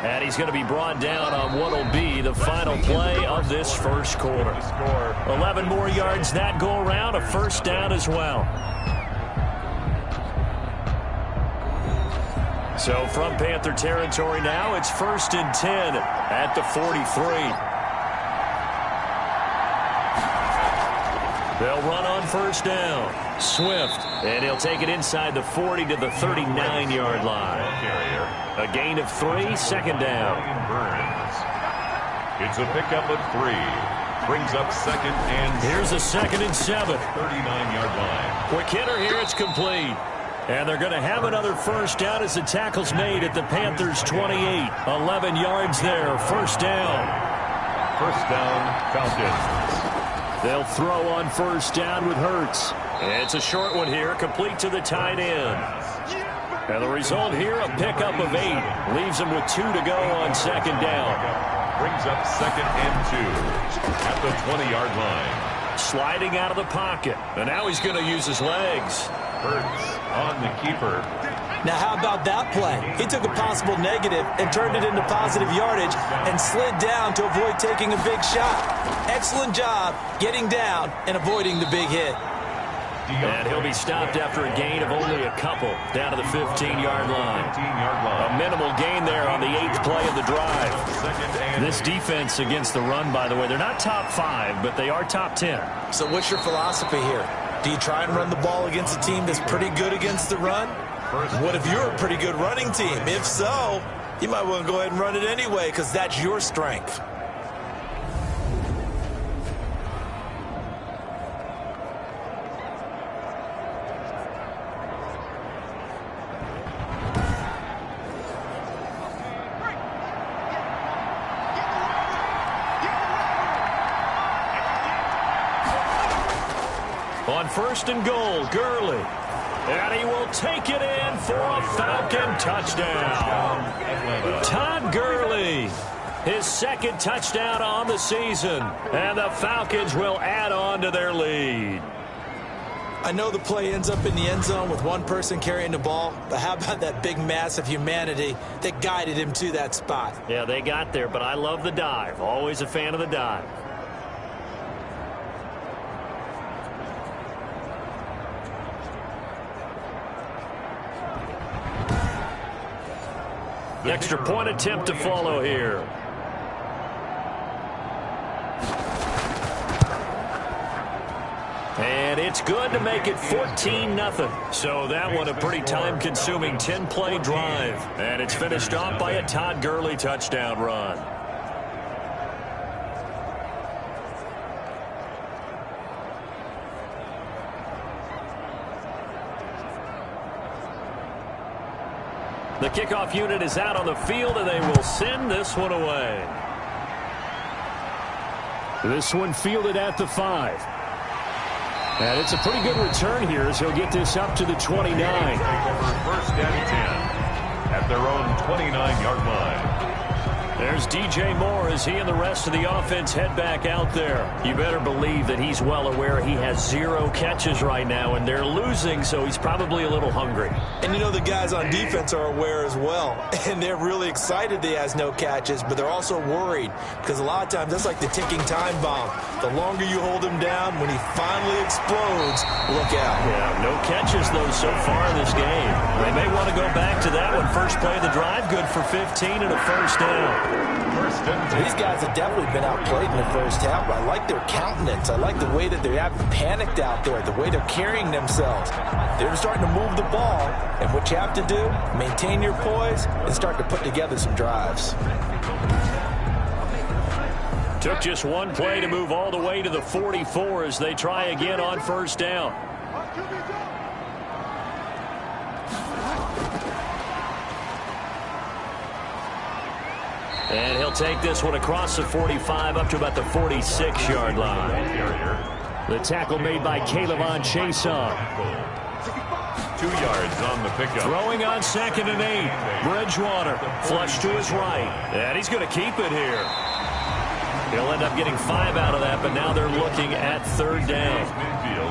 And he's going to be brought down on what will be the final play of this 1st quarter. 11 more yards that go around, a 1st down as well. So from Panther territory now, it's 1st and 10 at the 43. They'll run on 1st down. Swift, and he'll take it inside the 40 to the 39-yard line. A gain of 3, 2nd down. It's a pickup of 3. Brings up 2nd and... Here's a 2nd and 7. 39-yard line. Quick hitter here, it's complete. And they're going to have another 1st down as the tackle's made at the Panthers' 28. 11 yards there, 1st down. 1st down, Falcons. They'll throw on 1st down with Hurts. It's a short one here, complete to the tight end. And the result here, a pickup of 8. Leaves him with 2 to go on 2nd down. Brings up 2nd and 2 at the 20-yard line. Sliding out of the pocket. And now he's going to use his legs. Hurts on the keeper. Now, how about that play? He took a possible negative and turned it into positive yardage and slid down to avoid taking a big shot. Excellent job getting down and avoiding the big hit. And he'll be stopped after a gain of only a couple down to the 15-yard line. A minimal gain there on the 8th play of the drive. This defense against the run, by the way, they're not top 5, but they are top 10. So what's your philosophy here? Do you try and run the ball against a team that's pretty good against the run? What if you're a pretty good running team? If so, you might want to go ahead and run it anyway because that's your strength. On 1st and goal, Gurley. And he will take it in for a Falcon touchdown. Todd Gurley, his 2nd touchdown on the season. And the Falcons will add on to their lead. I know the play ends up in the end zone with one person carrying the ball, but how about that big mass of humanity that guided him to that spot? Yeah, they got there, but I love the dive. Always a fan of the dive. Extra point attempt to follow here. And it's good to make it 14-0. So that one a pretty time-consuming 10-play drive. And it's finished off by a Todd Gurley touchdown run. The kickoff unit is out on the field, and they will send this one away. This one fielded at the 5. And it's a pretty good return here as he'll get this up to the 29. Take over 1st and 10 at their own 29-yard line. There's DJ Moore as he and the rest of the offense head back out there. You better believe that he's well aware he has 0 catches right now, and they're losing, so he's probably a little hungry. And you know the guys on defense are aware as well, and they're really excited that he has no catches, but they're also worried because a lot of times that's like the ticking time bomb. The longer you hold him down, when he finally explodes, look out. Yeah, no catches, though, so far in this game. They may want to go back to that one. First play of the drive, good for 15 and a 1st down. These guys have definitely been outplayed in the first half, but I like their countenance. I like the way that they haven't panicked out there, the way they're carrying themselves. They're starting to move the ball, and what you have to do, maintain your poise and start to put together some drives. Took just one play to move all the way to the 44 as they try again on 1st down. And he'll take this one across the 45 up to about the 46-yard line. The tackle made by Caleb Chason. 2 yards on the pickup. Throwing on 2nd and 8. Bridgewater flush to his right. And he's going to keep it here. He'll end up getting 5 out of that, but now they're looking at 3rd down.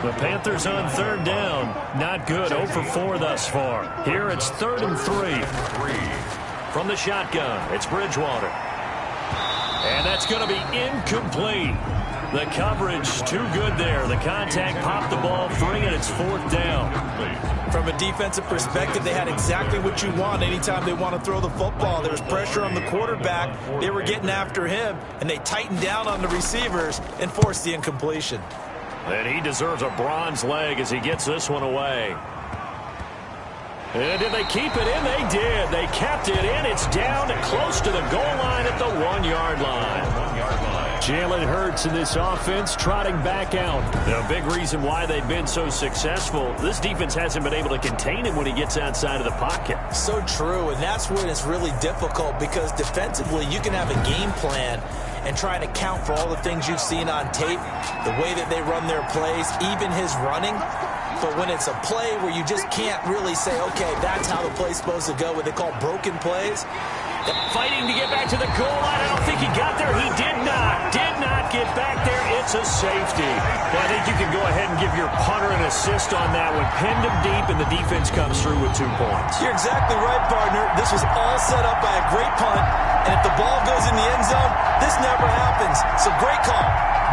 The Panthers on 3rd down. Not good. 0 for 4 thus far. Here it's 3rd and 3. From the shotgun, it's Bridgewater. And that's going to be incomplete. The coverage too good there. The contact popped the ball free, and it's 4th down. From a defensive perspective, they had exactly what you want anytime they want to throw the football. There was pressure on the quarterback. They were getting after him, and they tightened down on the receivers and forced the incompletion. And he deserves a bronze leg as he gets this one away. And did they keep it in? They did. They kept it in. It's down to close to the goal line at the 1-yard line. Jalen Hurts in this offense trotting back out. The big reason why they've been so successful, this defense hasn't been able to contain him when he gets outside of the pocket. So true, and that's when it's really difficult because defensively you can have a game plan and try to account for all the things you've seen on tape, the way that they run their plays, even his running. But when it's a play where you just can't really say, okay, that's how the play's supposed to go, what they call broken plays. Fighting to get back to the goal line. I don't think he got there. He did not get back there. It's a safety. Well, I think you can go ahead and give your punter an assist on that one. Pinned him deep, and the defense comes through with 2 points. You're exactly right, partner. This was all set up by a great punt, and if the ball goes in the end zone, this never happens. So great call.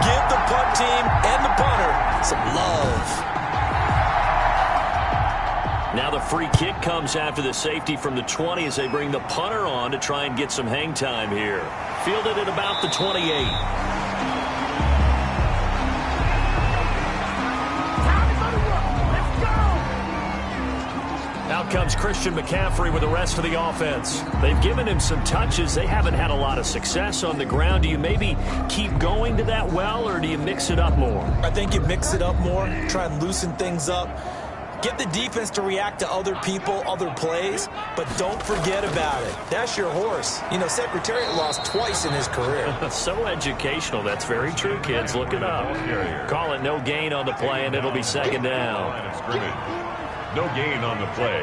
Give the punt team and the punter some love. Now the free kick comes after the safety from the 20 as they bring the punter on to try and get some hang time here. Fielded at about the 28. Out comes Christian McCaffrey with the rest of the offense. They've given him some touches. They haven't had a lot of success on the ground. Do you maybe keep going to that well, or do you mix it up more? I think you mix it up more, try and loosen things up. Get the defense to react to other people, other plays, but don't forget about it. That's your horse. You know, Secretariat lost twice in his career. So educational. That's very true, kids. Look it up. Call it no gain on the play, and it'll be second down. No gain on the play.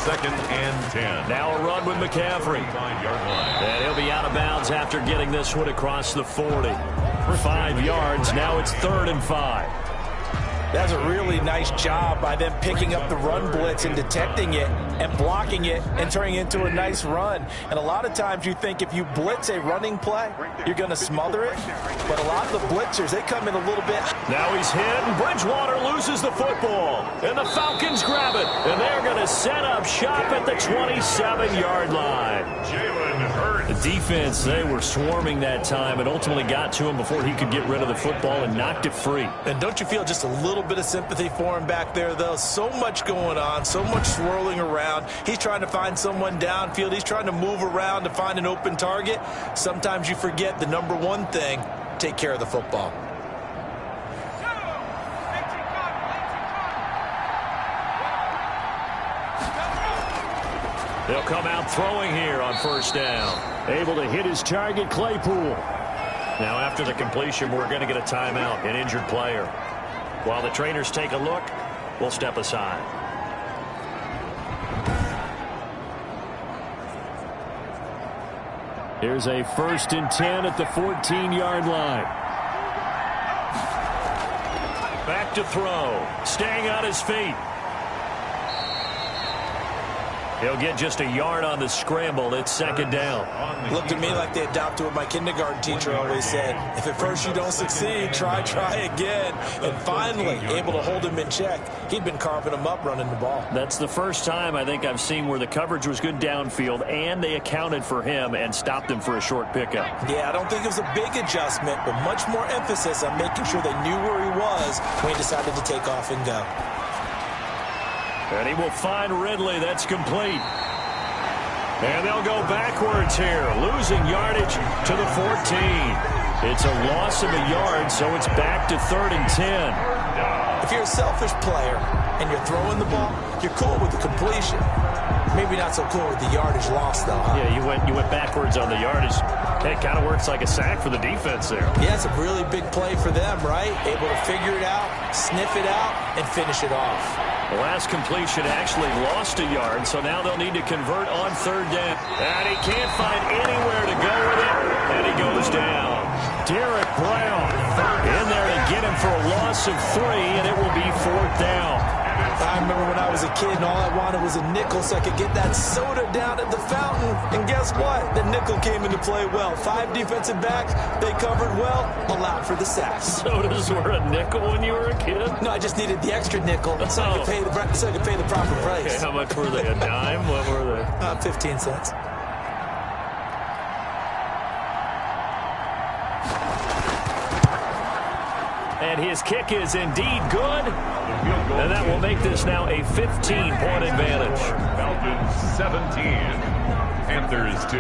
2nd and 10. Now a run with McCaffrey. And he'll be out of bounds after getting this one across the 40. 5 yards. Now it's 3rd and 5. That's a really nice job by them picking up the run blitz and detecting it and blocking it and turning it into a nice run. And a lot of times you think if you blitz a running play, you're going to smother it. But a lot of the blitzers, they come in a little bit. Now he's hit, and Bridgewater loses the football. And the Falcons grab it. And they're going to set up shop at the 27-yard line. Jalen Hurts. The defense, they were swarming that time and ultimately got to him before he could get rid of the football and knocked it free. And don't you feel just a little bit of sympathy for him back there, though? So much going on, so much swirling around. He's trying to find someone downfield. He's trying to move around to find an open target. Sometimes you forget the number one thing, take care of the football. They'll come out throwing here on 1st down. Able to hit his target, Claypool. Now after the completion, we're going to get a timeout, an injured player. While the trainers take a look, we'll step aside. Here's a 1st and 10 at the 14-yard line. Back to throw. Staying on his feet. He'll get just a yard on the scramble. It's 2nd down. Looked to me like they adopted what my kindergarten teacher always said. If at first you don't succeed, try again. And finally, able to hold him in check. He'd been carving him up running the ball. That's the first time I think I've seen where the coverage was good downfield and they accounted for him and stopped him for a short pickup. Yeah, I don't think it was a big adjustment, but much more emphasis on making sure they knew where he was when he decided to take off and go. And he will find Ridley. That's complete. And they'll go backwards here, losing yardage to the 14. It's a loss of a yard, so it's back to 3rd and 10. If you're a selfish player and you're throwing the ball, you're cool with the completion. Maybe not so cool with the yardage loss, though, huh? Yeah, you went backwards on the yardage. It kind of works like a sack for the defense there. Yeah, it's a really big play for them, right? Able to figure it out, sniff it out, and finish it off. The last completion actually lost a yard, so now they'll need to convert on 3rd down. And he can't find anywhere to go with it, and he goes down. Derek Brown in there to get him for a loss of 3, and it will be 4th down. I remember when I was a kid and all I wanted was a nickel so I could get that soda down at the fountain. And guess what? The nickel came into play well. 5 defensive backs, they covered well, allowed for the sacks. Sodas were a nickel when you were a kid? No, I just needed the extra nickel so I could pay the proper price. Okay, how much were they? A dime? What were they? 15 cents. And his kick is indeed good. And that will make this now a 15-point advantage. Falcons 17, Panthers 2.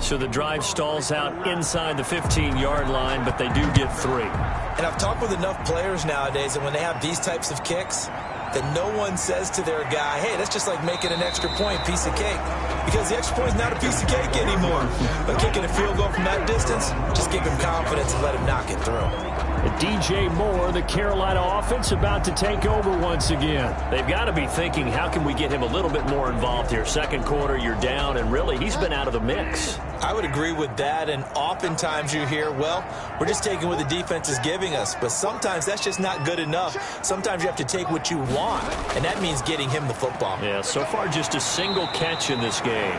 So the drive stalls out inside the 15-yard line, but they do get 3. And I've talked with enough players nowadays, and when they have these types of kicks, that no one says to their guy, hey, that's just like making an extra point, piece of cake. Because the extra point is not a piece of cake anymore. But kicking a field goal from that distance, just give him confidence and let him knock it through. DJ Moore, the Carolina offense, about to take over once again. They've got to be thinking, how can we get him a little bit more involved here? 2nd quarter, you're down, and really, he's been out of the mix. I would agree with that, and oftentimes you hear, well, we're just taking what the defense is giving us, but sometimes that's just not good enough. Sometimes you have to take what you want, and that means getting him the football. Yeah, so far just a single catch in this game.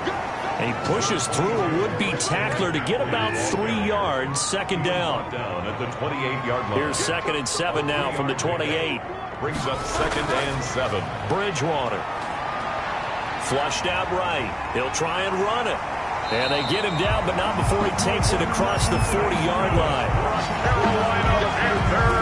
And he pushes through a would-be tackler to get about 3 yards, 2nd down. Down at the 28-yard line. Here's 2nd and 7 now from the 28. Brings up 2nd and 7. Bridgewater. Flushed out right. He'll try and run it. And they get him down, but not before he takes it across the 40-yard line. Carolina Panthers.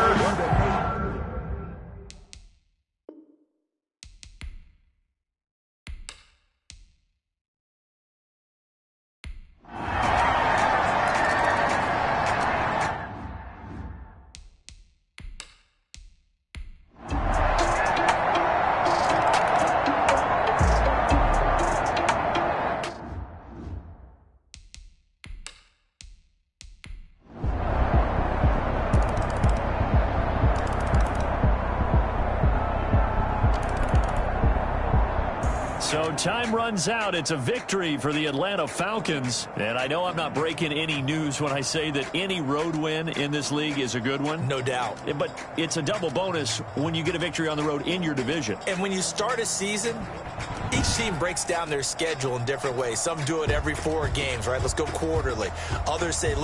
So time runs out. It's a victory for the Atlanta Falcons. And I know I'm not breaking any news when I say that any road win in this league is a good one. No doubt. But it's a double bonus when you get a victory on the road in your division. And when you start a season, each team breaks down their schedule in different ways. Some do it every 4 games, right? Let's go quarterly. Others say,